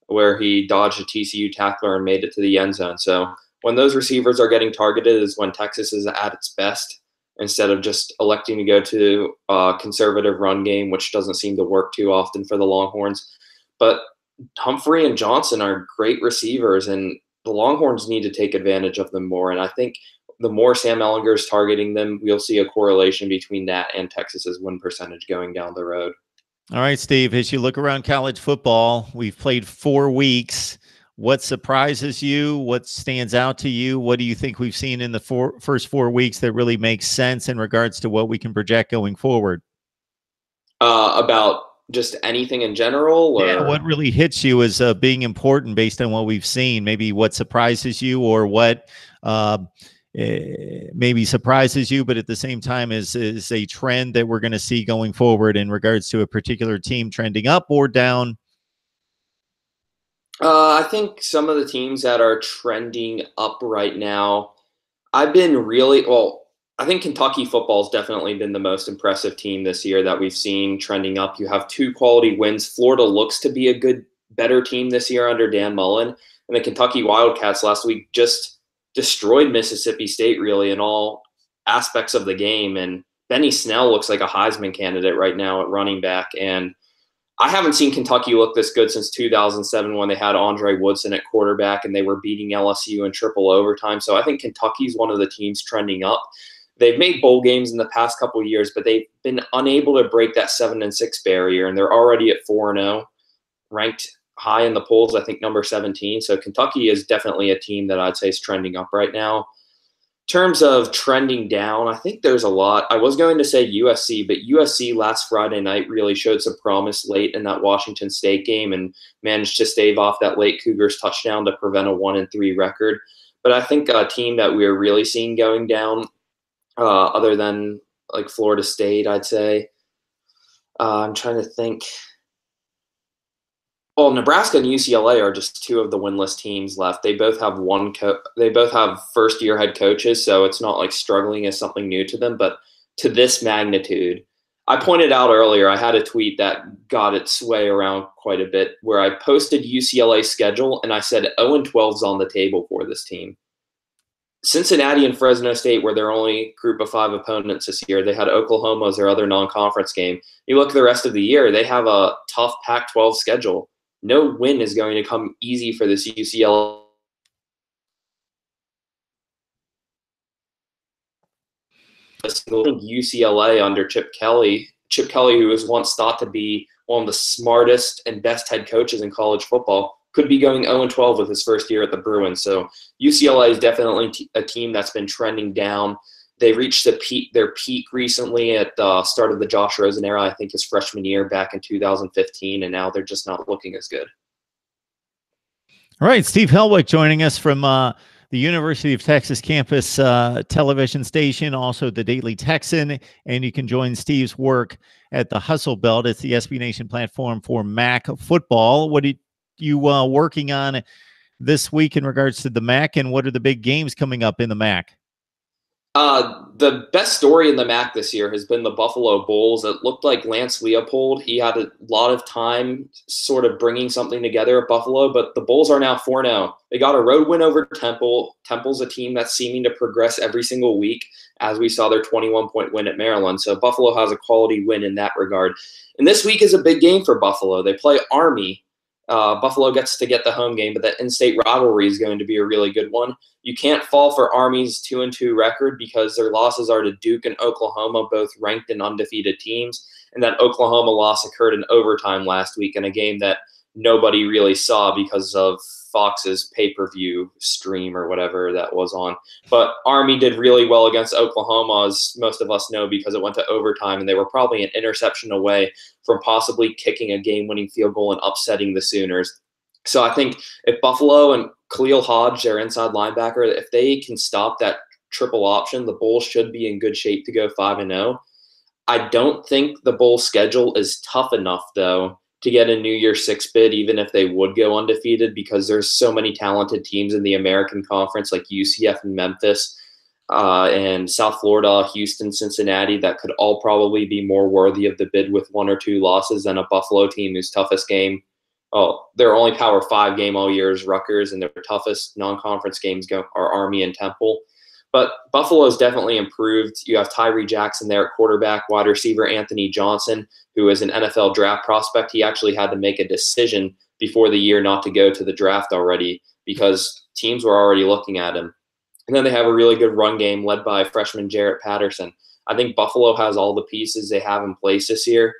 Speaker 4: where he dodged a TCU tackler and made it to the end zone. So when those receivers are getting targeted is when Texas is at its best, instead of just electing to go to a conservative run game, which doesn't seem to work too often for the Longhorns. But Humphrey and Johnson are great receivers, and the Longhorns need to take advantage of them more. And I think the more Sam Ehlinger is targeting them, we'll see a correlation between that and Texas's win percentage going down the road.
Speaker 1: All right, Steve, as you look around college football, we've played 4 weeks. What surprises you? What stands out to you? What do you think we've seen in the first 4 weeks that really makes sense in regards to what we can project going forward?
Speaker 4: About just anything in general? Or?
Speaker 1: Yeah, what really hits you as being important based on what we've seen? Maybe what surprises you, or what maybe surprises you, but at the same time is a trend that we're going to see going forward in regards to a particular team trending up or down?
Speaker 4: I think some of the teams that are trending up right now, I've been really, well, I think Kentucky football has definitely been the most impressive team this year that we've seen trending up. You have 2 quality wins. Florida looks to be a better team this year under Dan Mullen. And the Kentucky Wildcats last week just destroyed Mississippi State really in all aspects of the game. And Benny Snell looks like a Heisman candidate right now at running back. And I haven't seen Kentucky look this good since 2007 when they had Andre Woodson at quarterback and they were beating LSU in triple overtime. So I think Kentucky's one of the teams trending up. They've made bowl games in the past couple of years, but they've been unable to break that 7-6 barrier, and they're already at 4-0, ranked high in the polls, I think number 17. So Kentucky is definitely a team that I'd say is trending up right now. In terms of trending down, I think there's a lot. I was going to say USC, but USC last Friday night really showed some promise late in that Washington State game and managed to stave off that late Cougars touchdown to prevent a 1-3 record. But I think a team that we're really seeing going down, other than like Florida State, I'd say, I'm trying to think. Well, Nebraska and UCLA are just 2 of the winless teams left. They both have they both have first-year head coaches, so it's not like struggling is something new to them. But to this magnitude, I pointed out earlier, I had a tweet that got its way around quite a bit where I posted UCLA's schedule and I said 0-12's on the table for this team. Cincinnati and Fresno State were their only group of 5 opponents this year. They had Oklahoma as their other non-conference game. You look at the rest of the year, they have a tough Pac-12 schedule. No win is going to come easy for this UCLA. UCLA under Chip Kelly, who was once thought to be one of the smartest and best head coaches in college football, could be going 0-12 with his first year at the Bruins. So UCLA is definitely a team that's been trending down. They reached their peak recently at the start of the Josh Rosen era, I think his freshman year back in 2015, and now they're just not looking as good.
Speaker 1: All right, Steve Helwick joining us from the University of Texas campus television station, also the Daily Texan, and you can join Steve's work at the Hustle Belt. It's the SB Nation platform for MAC football. What are you working on this week in regards to the MAC, and what are the big games coming up in the MAC?
Speaker 4: The best story in the MAC this year has been the Buffalo Bulls. It looked like Lance Leopold, he had a lot of time sort of bringing something together at Buffalo, but the Bulls are now 4-0. They got a road win over Temple. Temple's a team that's seeming to progress every single week, as we saw their 21-point win at Maryland. So Buffalo has a quality win in that regard. And this week is a big game for Buffalo. They play Army. Buffalo gets to get the home game, but that in-state rivalry is going to be a really good one. You can't fall for Army's 2-2 record because their losses are to Duke and Oklahoma, both ranked and undefeated teams. And that Oklahoma loss occurred in overtime last week in a game that nobody really saw because of Fox's pay-per-view stream or whatever that was on. But Army did really well against Oklahoma, as most of us know, because it went to overtime, and they were probably an interception away from possibly kicking a game-winning field goal and upsetting the Sooners. So I think if Buffalo and Khalil Hodge, their inside linebacker, if they can stop that triple option, the Bulls should be in good shape to go 5-0. I don't think the Bulls' schedule is tough enough, though, to get a New Year's Six bid, even if they would go undefeated, because there's so many talented teams in the American Conference like UCF and Memphis and South Florida, Houston, Cincinnati, that could all probably be more worthy of the bid with 1 or 2 losses than a Buffalo team whose toughest game, their only Power 5 game all year is Rutgers, and their toughest non-conference games are Army and Temple. But Buffalo's definitely improved. You have Tyree Jackson there at quarterback, wide receiver Anthony Johnson, who is an NFL draft prospect. He actually had to make a decision before the year not to go to the draft already because teams were already looking at him. And then they have a really good run game led by freshman Jarrett Patterson. I think Buffalo has all the pieces they have in place this year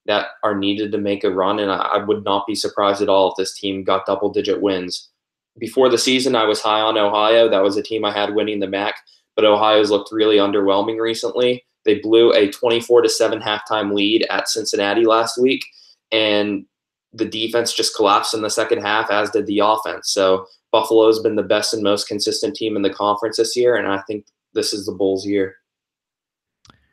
Speaker 4: that are needed to make a run, and I would not be surprised at all if this team got double-digit wins. Before the season, I was high on Ohio. That was a team I had winning the MAC, but Ohio's looked really underwhelming recently. They blew a 24-7 halftime lead at Cincinnati last week, and the defense just collapsed in the second half, as did the offense. So Buffalo's been the best and most consistent team in the conference this year, and I think this is the Bulls' year.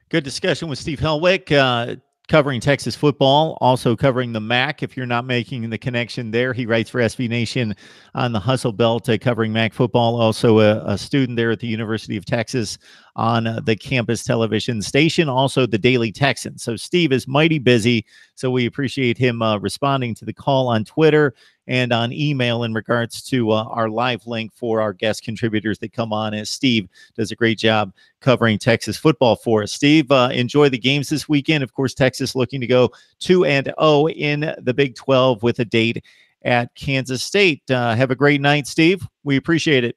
Speaker 1: Good discussion with Steve Helwick. Covering Texas football, also covering the MAC. If you're not making the connection there, he writes for SB Nation on the Hustle Belt, covering MAC football. Also a student there at the University of Texas on the campus television station, also the Daily Texan. So Steve is mighty busy, so we appreciate him responding to the call on Twitter and on email in regards to our live link for our guest contributors that come on, as Steve does a great job covering Texas football for us. Steve, enjoy the games this weekend. Of course, Texas looking to go 2-0 in the Big 12 with a date at Kansas State. Have a great night, Steve. We appreciate it.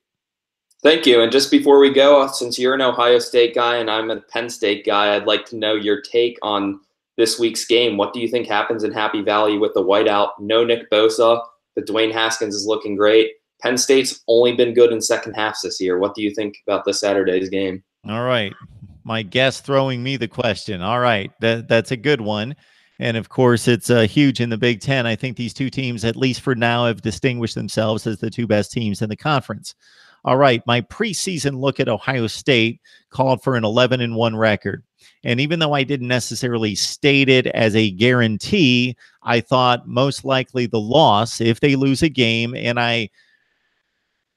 Speaker 4: Thank you. And just before we go, since you're an Ohio State guy and I'm a Penn State guy, I'd like to know your take on this week's game. What do you think happens in Happy Valley with the whiteout? No Nick Bosa, but Dwayne Haskins is looking great. Penn State's only been good in second halves this year. What do you think about this Saturday's game?
Speaker 1: All right. My guest throwing me the question. All right. That's a good one. And, of course, it's huge in the Big Ten. I think these two teams, at least for now, have distinguished themselves as the two best teams in the conference. All right, my preseason look at Ohio State called for an 11-1 record. And even though I didn't necessarily state it as a guarantee, I thought most likely the loss, if they lose a game, and I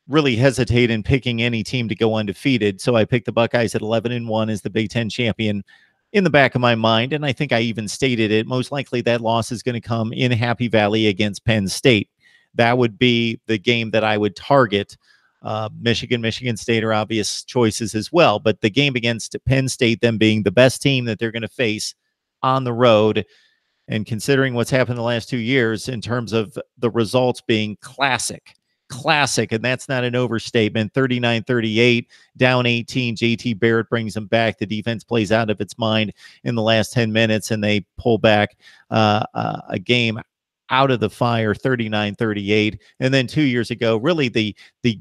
Speaker 1: really hesitate in picking any team to go undefeated. So I picked the Buckeyes at 11-1 as the Big Ten champion in the back of my mind. And I think I even stated it. Most likely that loss is going to come in Happy Valley against Penn State. That would be the game that I would target. Michigan State are obvious choices as well, but the game against Penn State, them being the best team that they're going to face on the road, and considering what's happened the last 2 years in terms of the results being classic, and that's not an overstatement. 39-38, down 18. JT Barrett brings them back. The defense plays out of its mind in the last 10 minutes, and they pull back a game out of the fire, 39-38. And then 2 years ago, really the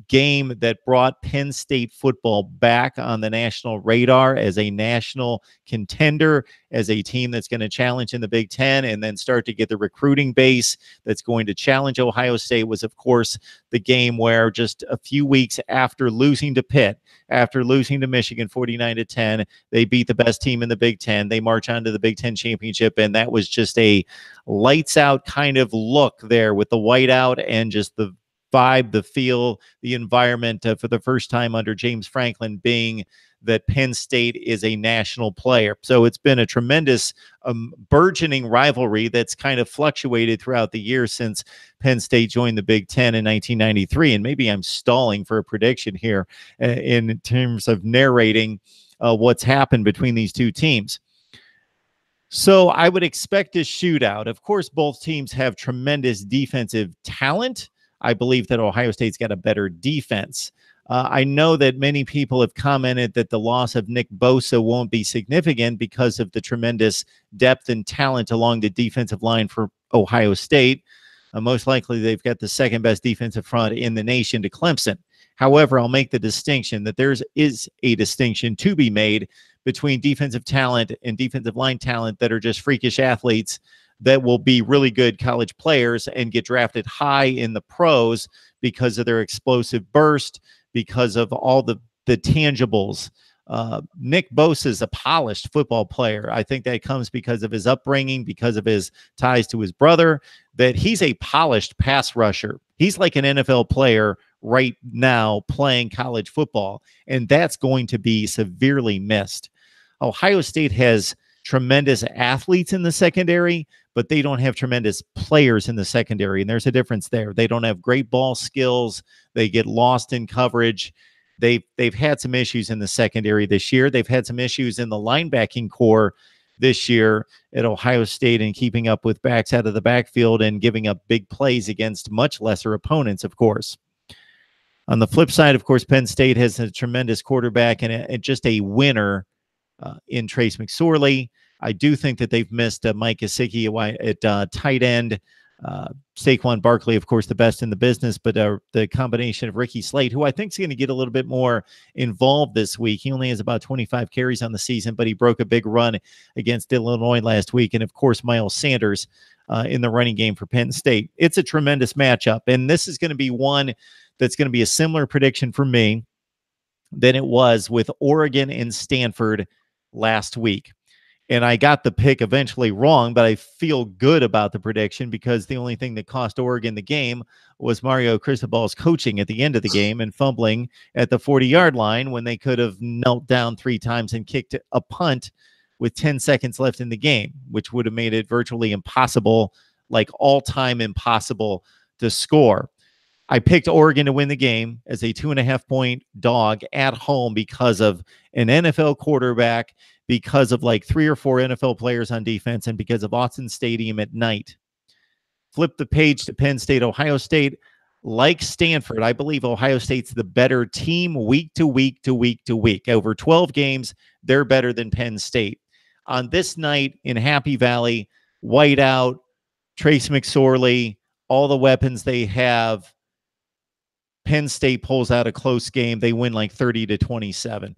Speaker 1: game that brought Penn State football back on the national radar as a national contender, as a team that's going to challenge in the Big Ten and then start to get the recruiting base that's going to challenge Ohio State, was, of course, the game where just a few weeks after losing to Pitt, after losing to Michigan 49-10, they beat the best team in the Big Ten. They march on to the Big Ten championship, and that was just a lights out kind of look there with the whiteout and just the vibe, the feel, the environment for the first time under James Franklin being that Penn State is a national player. So it's been a tremendous burgeoning rivalry that's kind of fluctuated throughout the years since Penn State joined the Big Ten in 1993. And maybe I'm stalling for a prediction here in terms of narrating what's happened between these two teams. So I would expect a shootout. Of course, both teams have tremendous defensive talent. I believe that Ohio State's got a better defense. I know that many people have commented that the loss of Nick Bosa won't be significant because of the tremendous depth and talent along the defensive line for Ohio State. Most likely, they've got the second best defensive front in the nation to Clemson. However, I'll make the distinction that there is a distinction to be made between defensive talent and defensive line talent that are just freakish athletes that will be really good college players and get drafted high in the pros because of their explosive burst, because of all the tangibles. Nick Bosa is a polished football player. I think that comes because of his upbringing, because of his ties to his brother, that he's a polished pass rusher. He's like an NFL player right now playing college football, and that's going to be severely missed. Ohio State has tremendous athletes in the secondary, but they don't have tremendous players in the secondary, and there's a difference there. They don't have great ball skills. They get lost in coverage. They've had some issues in the secondary this year. They've had some issues in the linebacking core this year at Ohio State and keeping up with backs out of the backfield and giving up big plays against much lesser opponents, of course. On the flip side, of course, Penn State has a tremendous quarterback and just a winner in Trace McSorley. I do think that they've missed Mike Gesicki at tight end. Saquon Barkley, of course, the best in the business, but the combination of Ricky Slade, who I think is going to get a little bit more involved this week. He only has about 25 carries on the season, but he broke a big run against Illinois last week. And, of course, Miles Sanders in the running game for Penn State. It's a tremendous matchup, and this is going to be one that's going to be a similar prediction for me than it was with Oregon and Stanford last week. And I got the pick eventually wrong, but I feel good about the prediction because the only thing that cost Oregon the game was Mario Cristobal's coaching at the end of the game and fumbling at the 40-yard line when they could have knelt down 3 times and kicked a punt with 10 seconds left in the game, which would have made it virtually impossible, like all-time impossible to score. I picked Oregon to win the game as a 2.5-point dog at home because of an NFL quarterback, because of like 3 or 4 NFL players on defense, and because of Autzen Stadium at night. Flip the page to Penn State, Ohio State. Like Stanford, I believe Ohio State's the better team week to week to week to week. Over 12 games, they're better than Penn State. On this night in Happy Valley, whiteout, Trace McSorley, all the weapons they have, Penn State pulls out a close game. They win like 30-27.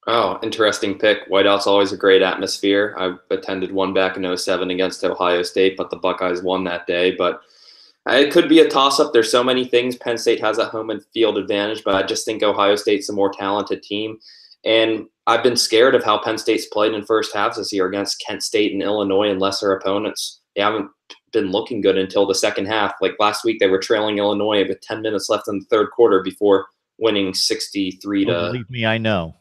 Speaker 4: Oh, interesting pick. Whiteout's always a great atmosphere. I attended one back in 2007 against Ohio State, but the Buckeyes won that day. But it could be a toss-up. There's so many things. Penn State has a home and field advantage, but I just think Ohio State's a more talented team. And I've been scared of how Penn State's played in first halves this year against Kent State and Illinois and lesser opponents. They haven't been looking good until the second half. Like last week, they were trailing Illinois with 10 minutes left in the third quarter before winning 63 to.
Speaker 1: Believe me, I know.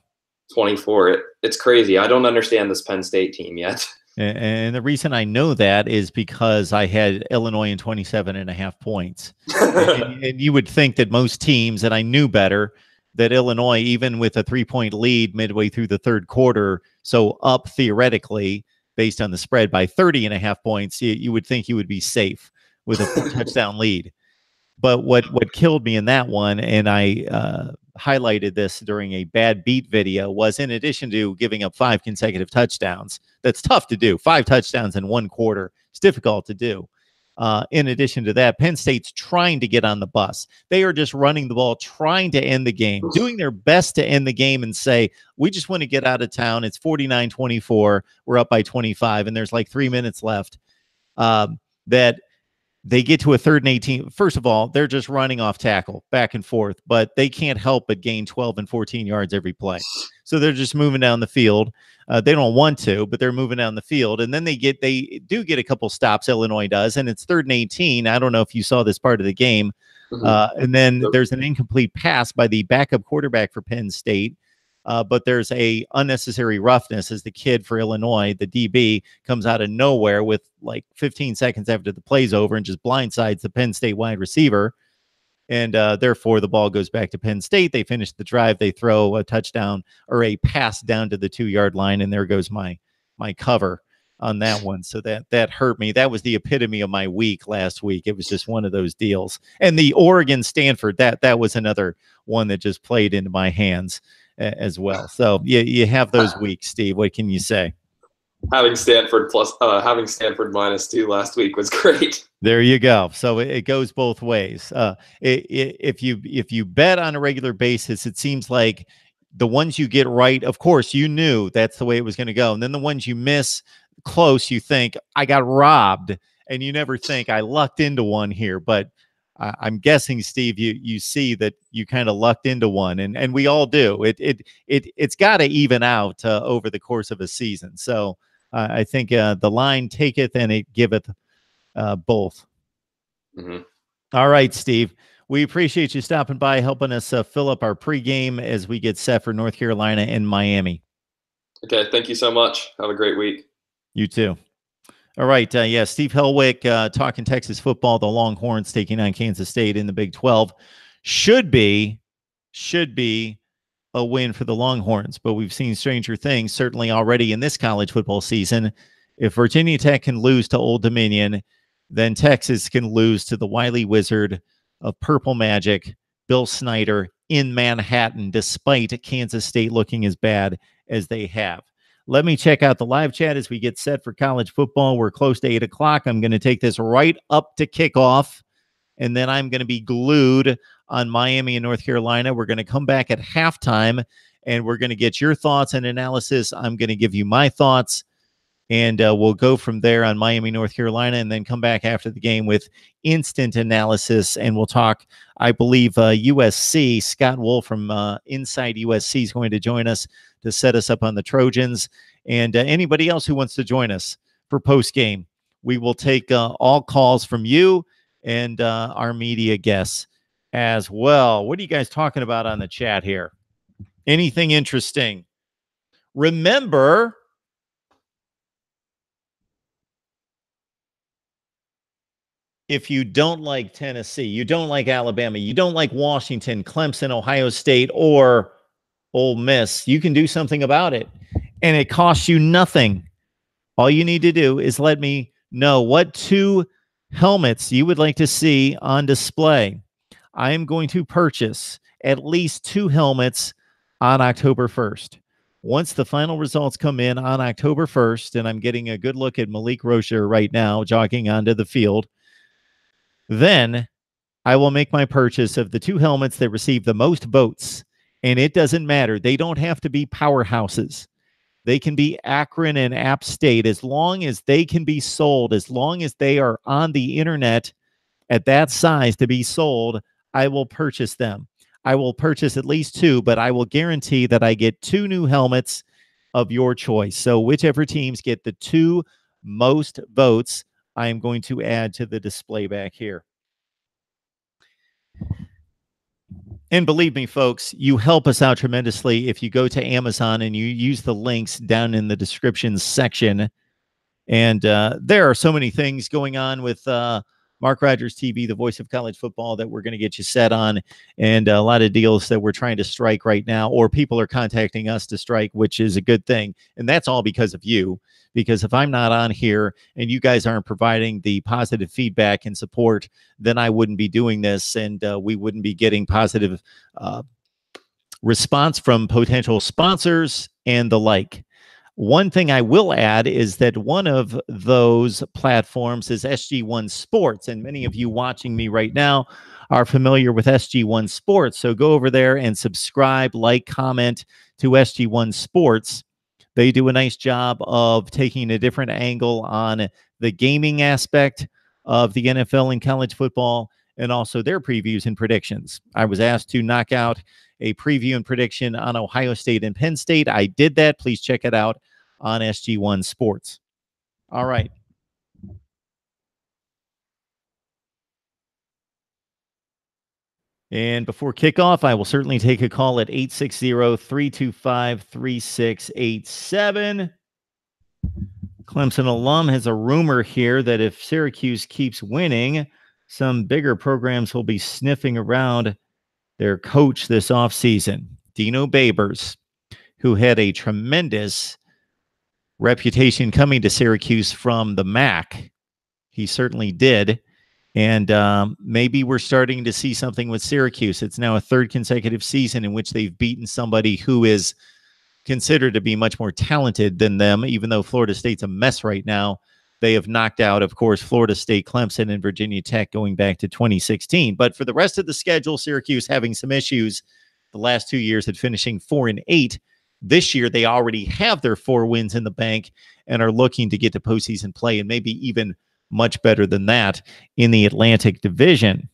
Speaker 4: 24. It's crazy. I don't understand this Penn State team yet.
Speaker 1: And the reason I know that is because I had Illinois in 27.5 points. and you would think that most teams, and I knew better, that Illinois, even with a 3-point lead midway through the third quarter, so up theoretically based on the spread by 30.5 points, you would think you would be safe with a 4-touchdown lead. But what killed me in that one, and I highlighted this during a bad beat video, was in addition to giving up 5 consecutive touchdowns, that's tough to do. 5 touchdowns in one quarter. It's difficult to do. In addition to that, Penn State's trying to get on the bus. They are just running the ball, trying to end the game, doing their best to end the game and say, we just want to get out of town. It's 49-24. We're up by 25, and there's like 3 minutes left. That they get to a 3rd and 18. First of all, they're just running off tackle back and forth, but they can't help but gain 12 and 14 yards every play. So they're just moving down the field. They don't want to, but they're moving down the field. And then they do get a couple stops, Illinois does, and it's 3rd and 18. I don't know if you saw this part of the game. And then there's an incomplete pass by the backup quarterback for Penn State. But there's a unnecessary roughness as the kid for Illinois, the DB, comes out of nowhere with like 15 seconds after the play's over and just blindsides the Penn State wide receiver. And therefore, the ball goes back to Penn State. They finish the drive. They throw a touchdown or a pass down to the 2-yard line, and there goes my cover on that one. So that hurt me. That was the epitome of my week last week. It was just one of those deals. And the Oregon-Stanford, that was another one that just played into my hands as well. So you have those weeks, Steve. What can you say?
Speaker 4: Having Stanford -2 last week was great.
Speaker 1: There you go. So it goes both ways. If you bet on a regular basis, it seems like the ones you get right, of course, you knew that's the way it was going to go. And then the ones you miss close, you think, I got robbed. And you never think, I lucked into one here. But I'm guessing, Steve, you see that you kind of lucked into one, and we all do. It's got to even out over the course of a season. So I think the line taketh and it giveth both. All right, Steve. We appreciate you stopping by, helping us fill up our pregame as we get set for North Carolina and Miami.
Speaker 4: Okay, thank you so much. Have a great week.
Speaker 1: You too. All right. Steve Helwick talking Texas football. The Longhorns taking on Kansas State in the Big 12. Should be a win for the Longhorns, but we've seen stranger things certainly already in this college football season. If Virginia Tech can lose to Old Dominion, then Texas can lose to the wily wizard of Purple Magic, Bill Snyder, in Manhattan, despite Kansas State looking as bad as they have. Let me check out the live chat as we get set for college football. We're close to 8 o'clock. I'm going to take this right up to kickoff, and then I'm going to be glued on Miami and North Carolina. We're going to come back at halftime, and we're going to get your thoughts and analysis. I'm going to give you my thoughts, and we'll go from there on Miami, North Carolina, and then come back after the game with instant analysis, and we'll talk, I believe, USC. Scott Wolf from Inside USC is going to join us to set us up on the Trojans, and anybody else who wants to join us for post-game. We will take all calls from you and our media guests as well. What are you guys talking about on the chat here? Anything interesting? Remember, if you don't like Tennessee, you don't like Alabama, you don't like Washington, Clemson, Ohio State, or Ole Miss, you can do something about it, and it costs you nothing. All you need to do is let me know what 2 helmets you would like to see on display. I am going to purchase at least 2 helmets on October 1st. Once the final results come in on October 1st, and I'm getting a good look at Malik Rozier right now jogging onto the field, then I will make my purchase of the 2 helmets that receive the most votes. And it doesn't matter. They don't have to be powerhouses. They can be Akron and App State, as long as they can be sold, as long as they are on the internet at that size to be sold, I will purchase them. I will purchase at least 2, but I will guarantee that I get 2 new helmets of your choice. So whichever teams get the 2 most votes, I am going to add to the display back here. And believe me, folks, you help us out tremendously if you go to Amazon and you use the links down in the description section. And there are so many things going on with Mark Rogers TV, the voice of college football, that we're going to get you set on, and a lot of deals that we're trying to strike right now, or people are contacting us to strike, which is a good thing. And that's all because of you, because if I'm not on here and you guys aren't providing the positive feedback and support, then I wouldn't be doing this, and we wouldn't be getting positive response from potential sponsors and the like. One thing I will add is that one of those platforms is SG1 Sports, and many of you watching me right now are familiar with SG1 Sports. So go over there and subscribe, like, comment to SG1 Sports. They do a nice job of taking a different angle on the gaming aspect of the NFL and college football, and also their previews and predictions. I was asked to knock out a preview and prediction on Ohio State and Penn State. I did that. Please check it out on SG1 Sports. All right. And before kickoff, I will certainly take a call at 860-325-3687. Clemson alum has a rumor here that if Syracuse keeps winning, some bigger programs will be sniffing around their coach this offseason, Dino Babers, who had a tremendous reputation coming to Syracuse from the MAC. He certainly did. And maybe we're starting to see something with Syracuse. It's now a third consecutive season in which they've beaten somebody who is considered to be much more talented than them, even though Florida State's a mess right now. They have knocked out, of course, Florida State, Clemson, and Virginia Tech going back to 2016. But for the rest of the schedule, Syracuse having some issues the last 2 years at finishing 4-8. This year, they already have their 4 wins in the bank and are looking to get to postseason play and maybe even much better than that in the Atlantic Division.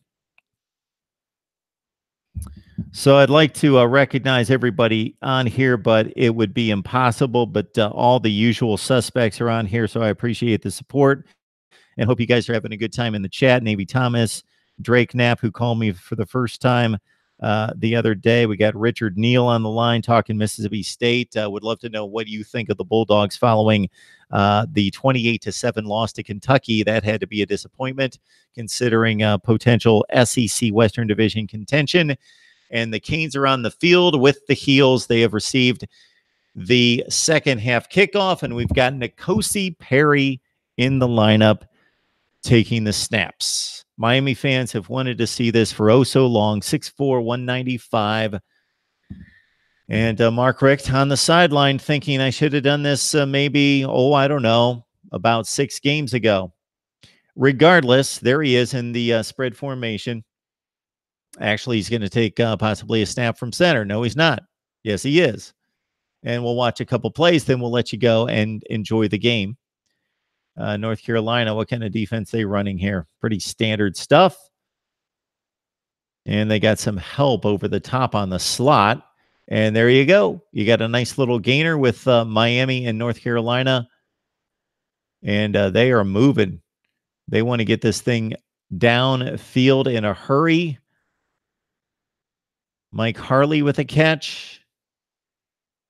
Speaker 1: So I'd like to recognize everybody on here, but it would be impossible. But all the usual suspects are on here, so I appreciate the support and hope you guys are having a good time in the chat. Navy Thomas, Drake Knapp, who called me for the first time the other day. We got Richard Neal on the line talking Mississippi State. Would love to know what you think of the Bulldogs following the 28-7 loss to Kentucky. That had to be a disappointment considering potential SEC Western Division contention. And the Canes are on the field with the Heels. They have received the second half kickoff, and we've got N'Kosi Perry in the lineup taking the snaps. Miami fans have wanted to see this for oh so long. 6'4", 195. And Mark Richt on the sideline thinking I should have done this maybe, I don't know, about 6 games ago. Regardless, there he is in the spread formation. Actually, he's going to take possibly a snap from center. No, he's not. Yes, he is. And we'll watch a couple plays, then we'll let you go and enjoy the game. North Carolina, what kind of defense they running here? Pretty standard stuff. And they got some help over the top on the slot. And there you go. You got a nice little gainer with Miami and North Carolina. And they are moving. They want to get this thing downfield in a hurry. Mike Harley with a catch.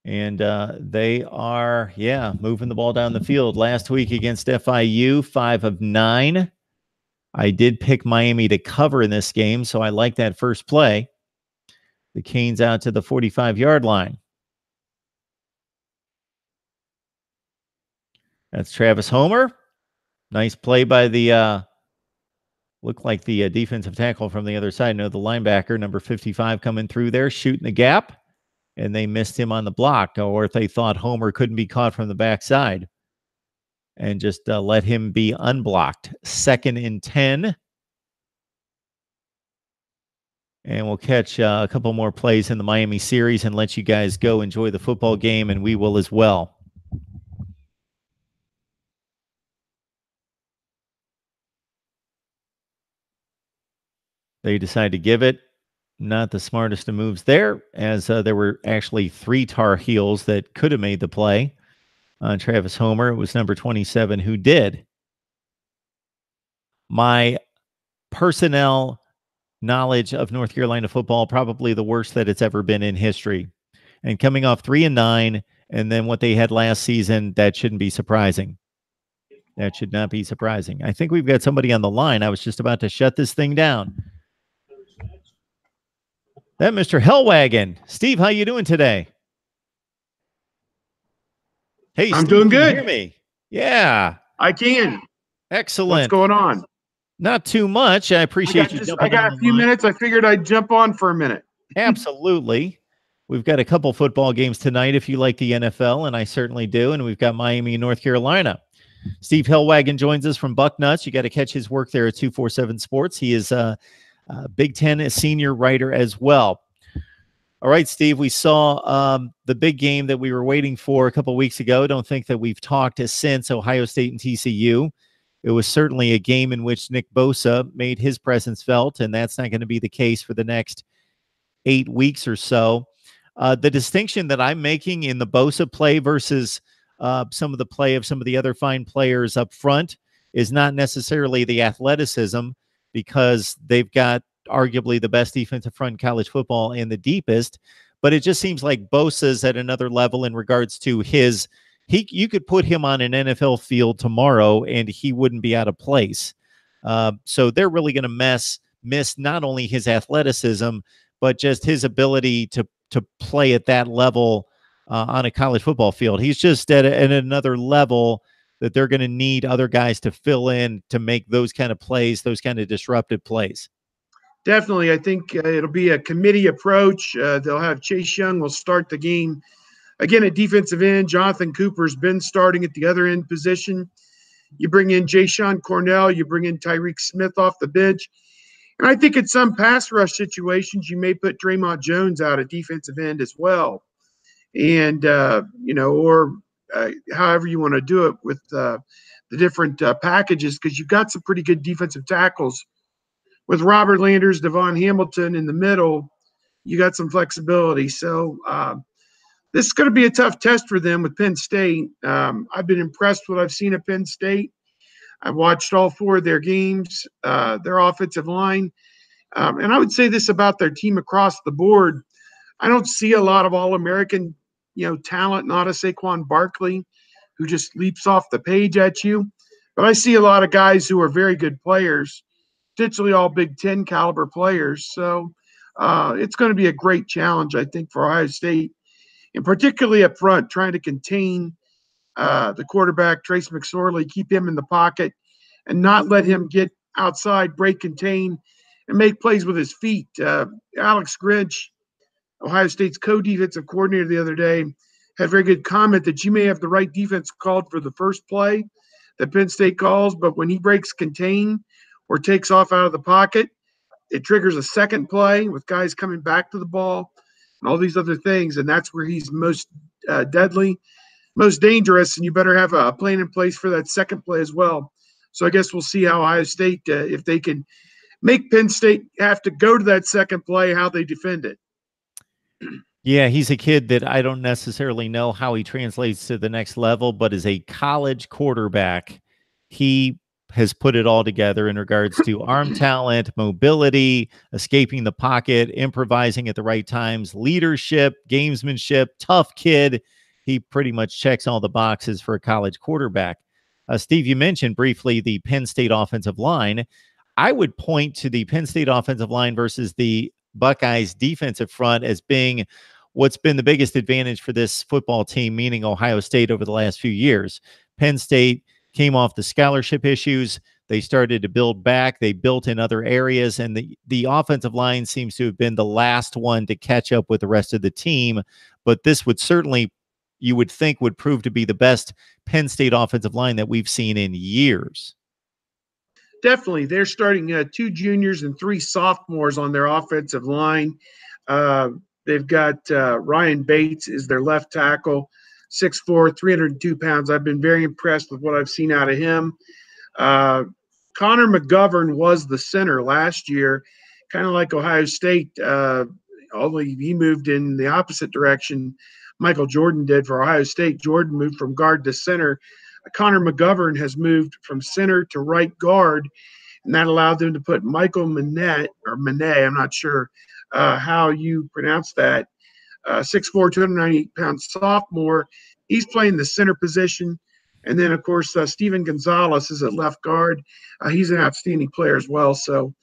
Speaker 1: And they are, moving the ball down the field. Last week against FIU, 5 of 9. I did pick Miami to cover in this game, so I like that first play. The Canes out to the 45-yard line. That's Travis Homer. Nice play by the, looked like the defensive tackle from the other side. No, the linebacker, number 55, coming through there, shooting the gap. And they missed him on the block, or if they thought Homer couldn't be caught from the backside. And just let him be unblocked. 2nd and 10. And we'll catch a couple more plays in the Miami series and let you guys go enjoy the football game, and we will as well. They decide to give it. Not the smartest of moves there, as there were actually 3 Tar Heels that could have made the play on Travis Homer. It was number 27 who did. My personnel knowledge of North Carolina football, probably the worst that it's ever been in history. And coming off 3-9, and then what they had last season, that shouldn't be surprising. That should not be surprising. I think we've got somebody on the line. I was just about to shut this thing down. That Mr. Hellwagon. Steve, how you doing today? Hey,
Speaker 5: I'm
Speaker 1: Steve,
Speaker 5: doing good.
Speaker 1: Can you hear me? Yeah.
Speaker 5: I can.
Speaker 1: Excellent.
Speaker 5: What's going on?
Speaker 1: Not too much. I appreciate you.
Speaker 5: I got a few minutes. I figured I'd jump on for a minute.
Speaker 1: Absolutely. We've got a couple football games tonight if you like the NFL, and I certainly do. And we've got Miami and North Carolina. Steve Hellwagon joins us from Bucknuts. You got to catch his work there at 247 Sports. He is Big Ten senior writer as well. All right, Steve, we saw the big game that we were waiting for a couple weeks ago. Don't think that we've talked since Ohio State and TCU. It was certainly a game in which Nick Bosa made his presence felt, and that's not going to be the case for the next 8 weeks or so. The distinction that I'm making in the Bosa play versus some of the play of some of the other fine players up front is not necessarily the athleticism, because they've got arguably the best defensive front in college football and the deepest. But it just seems like Bosa's at another level in regards to his. You could put him on an NFL field tomorrow and he wouldn't be out of place. So they're really going to miss not only his athleticism, but just his ability to play at that level on a college football field. He's just at another level that they're going to need other guys to fill in to make those kind of plays, those kind of disruptive plays.
Speaker 5: Definitely. I think it'll be a committee approach. They'll have Chase Young will start the game. Again, at defensive end, Jonathan Cooper's been starting at the other end position. You bring in Jayshon Cornell, you bring in Tyreek Smith off the bench. And I think in some pass rush situations, you may put Draymond Jones out at defensive end as well. And, or however you want to do it with the different packages, because you've got some pretty good defensive tackles. With Robert Landers, Devon Hamilton in the middle, you got some flexibility. So this is going to be a tough test for them with Penn State. I've been impressed with what I've seen at Penn State. I've watched all 4 of their games, their offensive line. And I would say this about their team across the board. I don't see a lot of All-American, talent, not a Saquon Barkley, who just leaps off the page at you. But I see a lot of guys who are very good players, potentially all Big Ten caliber players. So it's going to be a great challenge, I think, for Ohio State, and particularly up front, trying to contain the quarterback, Trace McSorley, keep him in the pocket and not let him get outside, break, contain, and make plays with his feet. Alex Grinch, Ohio State's co-defensive coordinator the other day, had a very good comment that you may have the right defense called for the first play that Penn State calls, but when he breaks contain or takes off out of the pocket, it triggers a second play with guys coming back to the ball and all these other things, and that's where he's most deadly, most dangerous, and you better have a plan in place for that second play as well. So I guess we'll see how Ohio State, if they can make Penn State have to go to that second play, how they defend it.
Speaker 1: Yeah, he's a kid that I don't necessarily know how he translates to the next level, but as a college quarterback, he has put it all together in regards to arm talent, mobility, escaping the pocket, improvising at the right times, leadership, gamesmanship, tough kid. He pretty much checks all the boxes for a college quarterback. Steve, you mentioned briefly the Penn State offensive line. I would point to the Penn State offensive line versus the Buckeyes defensive front as being what's been the biggest advantage for this football team, meaning Ohio State, over the last few years. Penn State came off the scholarship issues. They started to build back. They built in other areas, and the offensive line seems to have been the last one to catch up with the rest of the team. But this would certainly, you would think, would prove to be the best Penn State offensive line that we've seen in years.
Speaker 5: Definitely. They're starting 2 juniors and 3 sophomores on their offensive line. They've got Ryan Bates is their left tackle, 6'4", 302 pounds. I've been very impressed with what I've seen out of him. Connor McGovern was the center last year, kind of like Ohio State, although he moved in the opposite direction Michael Jordan did for Ohio State. Jordan moved from guard to center. Connor McGovern has moved from center to right guard, and that allowed them to put Michael Manet, I'm not sure how you pronounce that, 6'4", 298-pound sophomore. He's playing the center position. And then, of course, Steven Gonzalez is at left guard. He's an outstanding player as well. So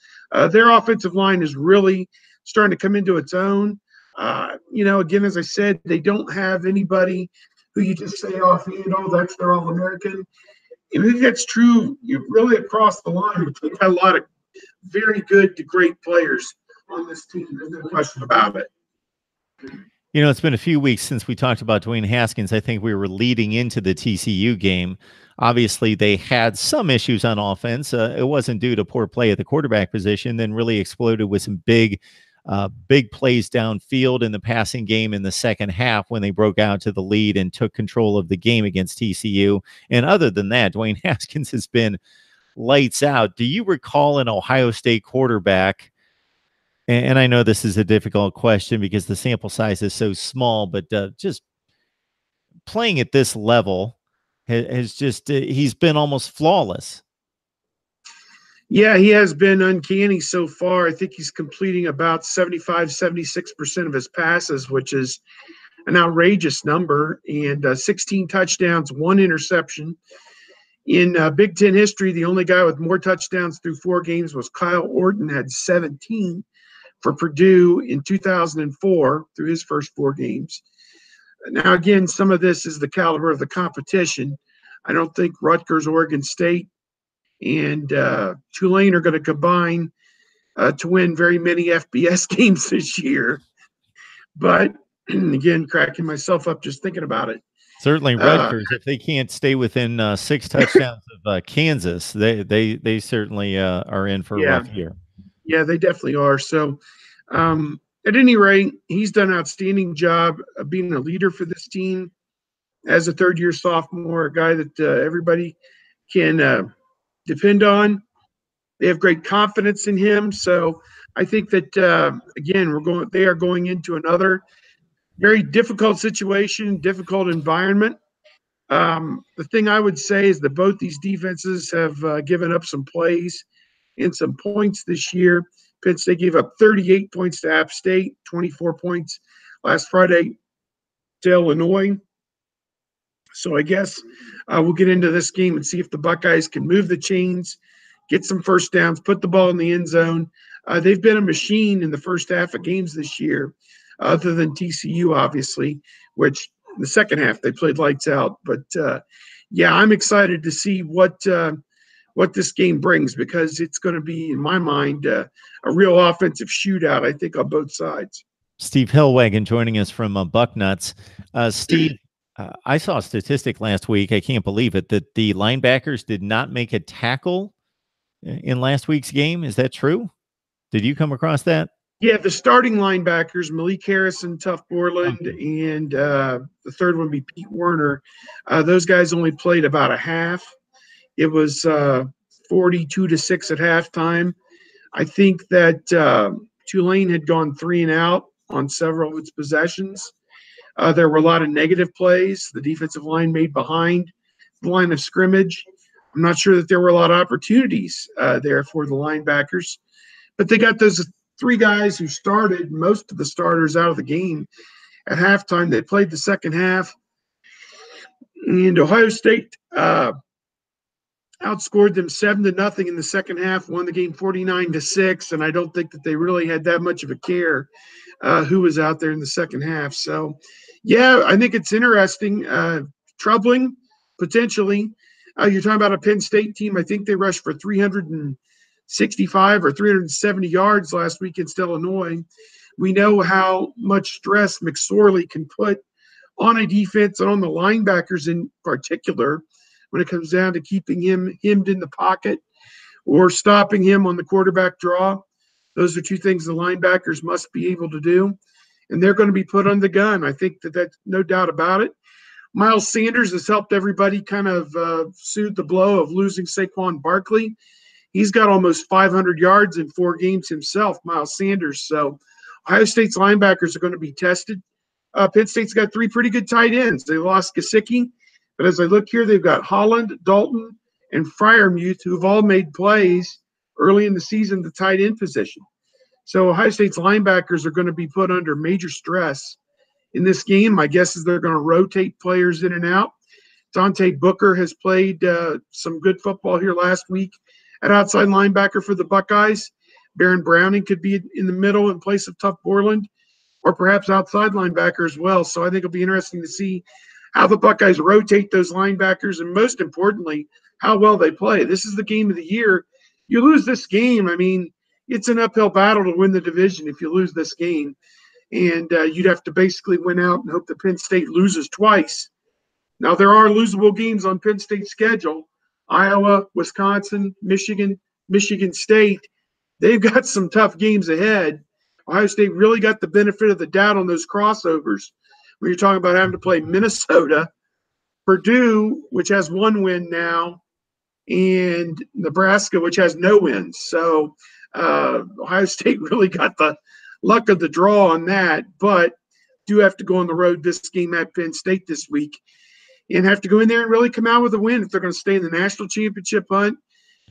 Speaker 5: their offensive line is really starting to come into its own. Again, as I said, they don't have anybody who you just say offhand, that's their All-American. And I think that's true really across the line. We've got a lot of very good to great players on this team. There's no question about it.
Speaker 1: It's been a few weeks since we talked about Dwayne Haskins. I think we were leading into the TCU game. Obviously, they had some issues on offense. It wasn't due to poor play at the quarterback position, then really exploded with some big plays downfield in the passing game in the second half when they broke out to the lead and took control of the game against TCU. And other than that, Dwayne Haskins has been lights out. Do you recall an Ohio State quarterback? And I know this is a difficult question because the sample size is so small, but just playing at this level has just he's been almost flawless.
Speaker 5: Yeah, he has been uncanny so far. I think he's completing about 75-76% of his passes, which is an outrageous number, and 16 touchdowns, 1 interception. In Big Ten history, the only guy with more touchdowns through 4 games was Kyle Orton, had 17 for Purdue in 2004 through his first 4 games. Now, again, some of this is the caliber of the competition. I don't think Rutgers, Oregon State, and Tulane are going to combine to win very many FBS games this year. But again, cracking myself up just thinking about it.
Speaker 1: Certainly, Rutgers, if they can't stay within 6 touchdowns of Kansas, they certainly are in for a rough year.
Speaker 5: Yeah, they definitely are. So, at any rate, he's done an outstanding job of being a leader for this team as a third-year sophomore, a guy that everybody can depend on. They have great confidence in him. So I think that, again, they are going into another very difficult situation, difficult environment. The thing I would say is that both these defenses have given up some plays and some points this year. Penn State gave up 38 points to App State, 24 points last Friday to Illinois. So I guess we'll get into this game and see if the Buckeyes can move the chains, get some first downs, put the ball in the end zone. They've been a machine in the first half of games this year, other than TCU, obviously, which in the second half they played lights out. But, yeah, I'm excited to see what this game brings, because it's going to be, in my mind, a real offensive shootout, I think, on both sides.
Speaker 1: Steve Hillwagon joining us from Bucknuts. Steve, I saw a statistic last week, I can't believe it, that the linebackers did not make a tackle in last week's game. Is that true? Did you come across that?
Speaker 5: Yeah, the starting linebackers, Malik Harrison, Tuff Borland, and the third one would be Pete Werner. Those guys only played about a half. It was 42-6 at halftime. I think that Tulane had gone 3 and out on several of its possessions. There were a lot of negative plays. The defensive line made behind the line of scrimmage. I'm not sure that there were a lot of opportunities there for the linebackers. But they got those 3 guys who started, most of the starters, out of the game at halftime. They played the second half. And Ohio State outscored them 7-0 in the second half, won the game 49-6. And I don't think that they really had that much of a care who was out there in the second half. So, yeah, I think it's interesting, troubling, potentially. You're talking about a Penn State team. I think they rushed for 365 or 370 yards last week against Illinois. We know how much stress McSorley can put on a defense and on the linebackers in particular when it comes down to keeping him hemmed in the pocket or stopping him on the quarterback draw. Those are 2 things the linebackers must be able to do, and they're going to be put on the gun. I think that's no doubt about it. Miles Sanders has helped everybody kind of soothe the blow of losing Saquon Barkley. He's got almost 500 yards in 4 games himself, Miles Sanders. So Ohio State's linebackers are going to be tested. Penn State's got 3 pretty good tight ends. They lost Gesicki, but as I look here, they've got Holland, Dalton, and Freiermuth, who've all made plays early in the season, the tight end position. So Ohio State's linebackers are going to be put under major stress in this game. My guess is they're going to rotate players in and out. Dante Booker has played some good football here last week at outside linebacker for the Buckeyes. Baron Browning could be in the middle in place of Tuff Borland, or perhaps outside linebacker as well. So I think it'll be interesting to see how the Buckeyes rotate those linebackers, and most importantly, how well they play. This is the game of the year. You lose this game, I mean, it's an uphill battle to win the division if you lose this game. And you'd have to basically win out and hope that Penn State loses twice. Now, there are losable games on Penn State's schedule. Iowa, Wisconsin, Michigan, Michigan State. They've got some tough games ahead. Ohio State really got the benefit of the doubt on those crossovers when you're talking about having to play Minnesota, Purdue, which has 1 win now, and Nebraska, which has no wins. So Ohio State really got the luck of the draw on that, but do have to go on the road this game at Penn State this week. and have to go in there and really come out with a win if they're going to stay in the national championship hunt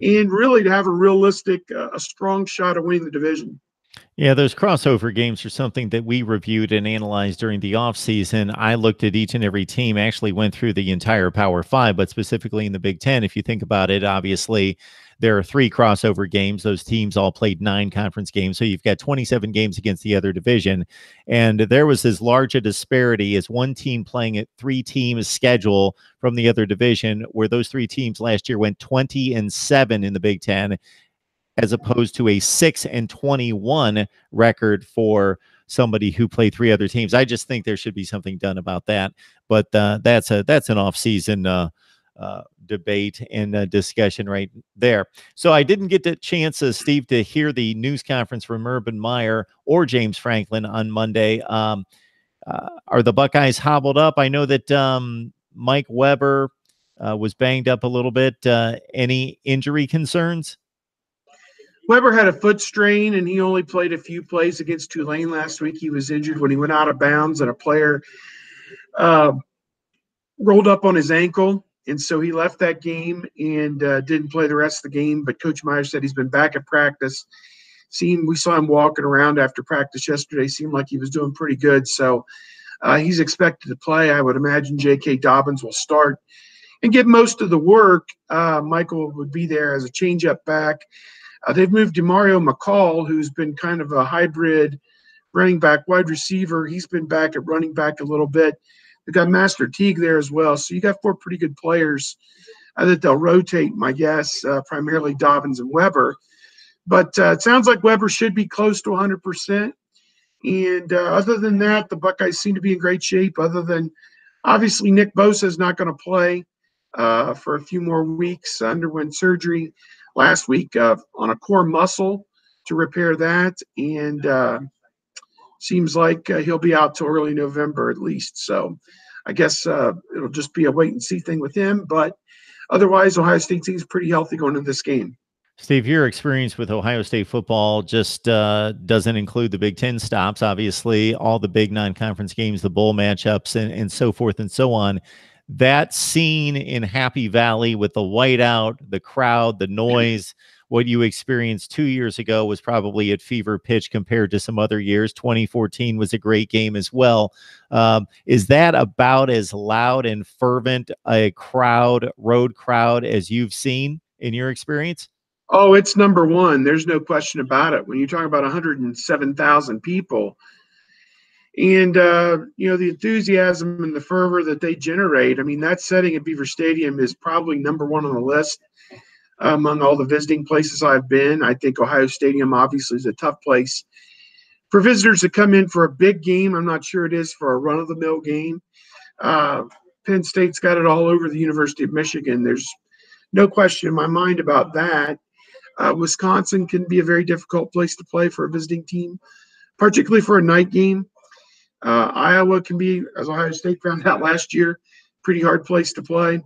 Speaker 5: and really to have a realistic, a strong shot of winning the division.
Speaker 1: Yeah, those crossover games are something that we reviewed and analyzed during the offseason. I looked at each and every team, actually went through the entire Power Five, but specifically in the Big Ten, if you think about it, obviously there are 3 crossover games. Those teams all played 9 conference games. So you've got 27 games against the other division. And there was as large a disparity as one team playing at 3 teams schedule from the other division, where those 3 teams last year went 20-7 in the Big Ten, as opposed to a 6-21 record for somebody who played 3 other teams. I just think there should be something done about that. But that's an off-season debate and discussion right there. So I didn't get the chance, Steve, to hear the news conference from Urban Meyer or James Franklin on Monday. Are the Buckeyes hobbled up? I know that Mike Weber was banged up a little bit. Any injury concerns?
Speaker 5: Weber had a foot strain, and he only played a few plays against Tulane last week. He was injured when he went out of bounds, and a player rolled up on his ankle, and so he left that game and didn't play the rest of the game. But Coach Meyer said he's been back at practice. We saw him walking around after practice yesterday. Seemed like he was doing pretty good. So he's expected to play. I would imagine J.K. Dobbins will start and get most of the work. Michael would be there as a change-up back. They've moved DeMario McCall, who's been kind of a hybrid running back, wide receiver. He's been back at running back a little bit. They've got Master Teague there as well. So you got 4 pretty good players that they'll rotate, my guess, primarily Dobbins and Weber. But it sounds like Weber should be close to 100%. And other than that, the Buckeyes seem to be in great shape, other than obviously Nick Bosa is not going to play for a few more weeks. Underwent surgery last week on a core muscle to repair that, and seems like he'll be out till early November at least. So I guess it'll just be a wait and see thing with him. But otherwise, Ohio State seems pretty healthy going into this game.
Speaker 1: Steve, your experience with Ohio State football just doesn't include the Big Ten stops, obviously, all the big non-conference games, the bowl matchups, and so forth and so on. That scene in Happy Valley with the whiteout, the crowd, the noise, what you experienced 2 years ago was probably at fever pitch compared to some other years. 2014 was a great game as well. Is that about as loud and fervent a road crowd, as you've seen in your experience?
Speaker 5: Oh, it's number one. There's no question about it. When you talk about 107,000 people, and, the enthusiasm and the fervor that they generate, I mean, that setting at Beaver Stadium is probably number one on the list among all the visiting places I've been. I think Ohio Stadium obviously is a tough place for visitors to come in for a big game. I'm not sure it is for a run-of-the-mill game. Penn State's got it all over the University of Michigan. There's no question in my mind about that. Wisconsin can be a very difficult place to play for a visiting team, particularly for a night game. Iowa can be, as Ohio State found out last year, pretty hard place to play.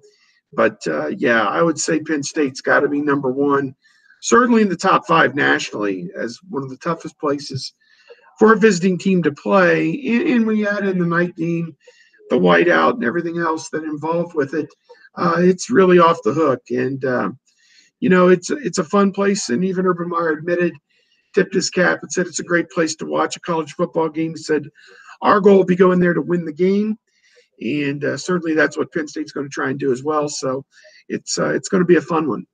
Speaker 5: But, I would say Penn State's got to be number one, certainly in the top 5 nationally, as one of the toughest places for a visiting team to play. And when you add in the night game, the whiteout, and everything else that involved with it, it's really off the hook. And, it's a fun place. And even Urban Meyer tipped his cap and said it's a great place to watch a college football game. He said, our goal will be going there to win the game, and certainly that's what Penn State's going to try and do as well. So it's going to be a fun one.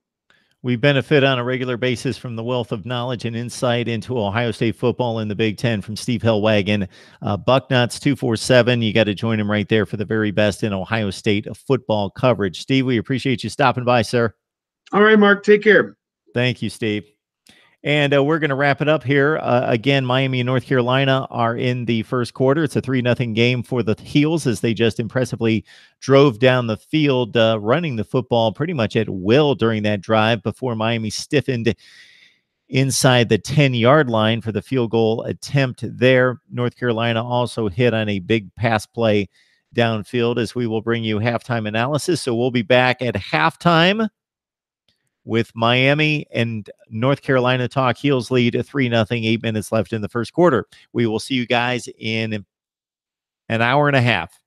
Speaker 1: We benefit on a regular basis from the wealth of knowledge and insight into Ohio State football in the Big Ten from Steve Hellwagon. Bucknuts 247. You got to join him right there for the very best in Ohio State football coverage. Steve, we appreciate you stopping by, sir.
Speaker 5: All right, Mark. Take care.
Speaker 1: Thank you, Steve. And we're going to wrap it up here. Again, Miami and North Carolina are in the first quarter. It's a 3-0 game for the Heels as they just impressively drove down the field, running the football pretty much at will during that drive before Miami stiffened inside the 10-yard line for the field goal attempt there. North Carolina also hit on a big pass play downfield, as we will bring you halftime analysis. So we'll be back at halftime with Miami and North Carolina talk. Heels lead 3-0, 8 minutes left in the first quarter. We will see you guys in an hour and a half.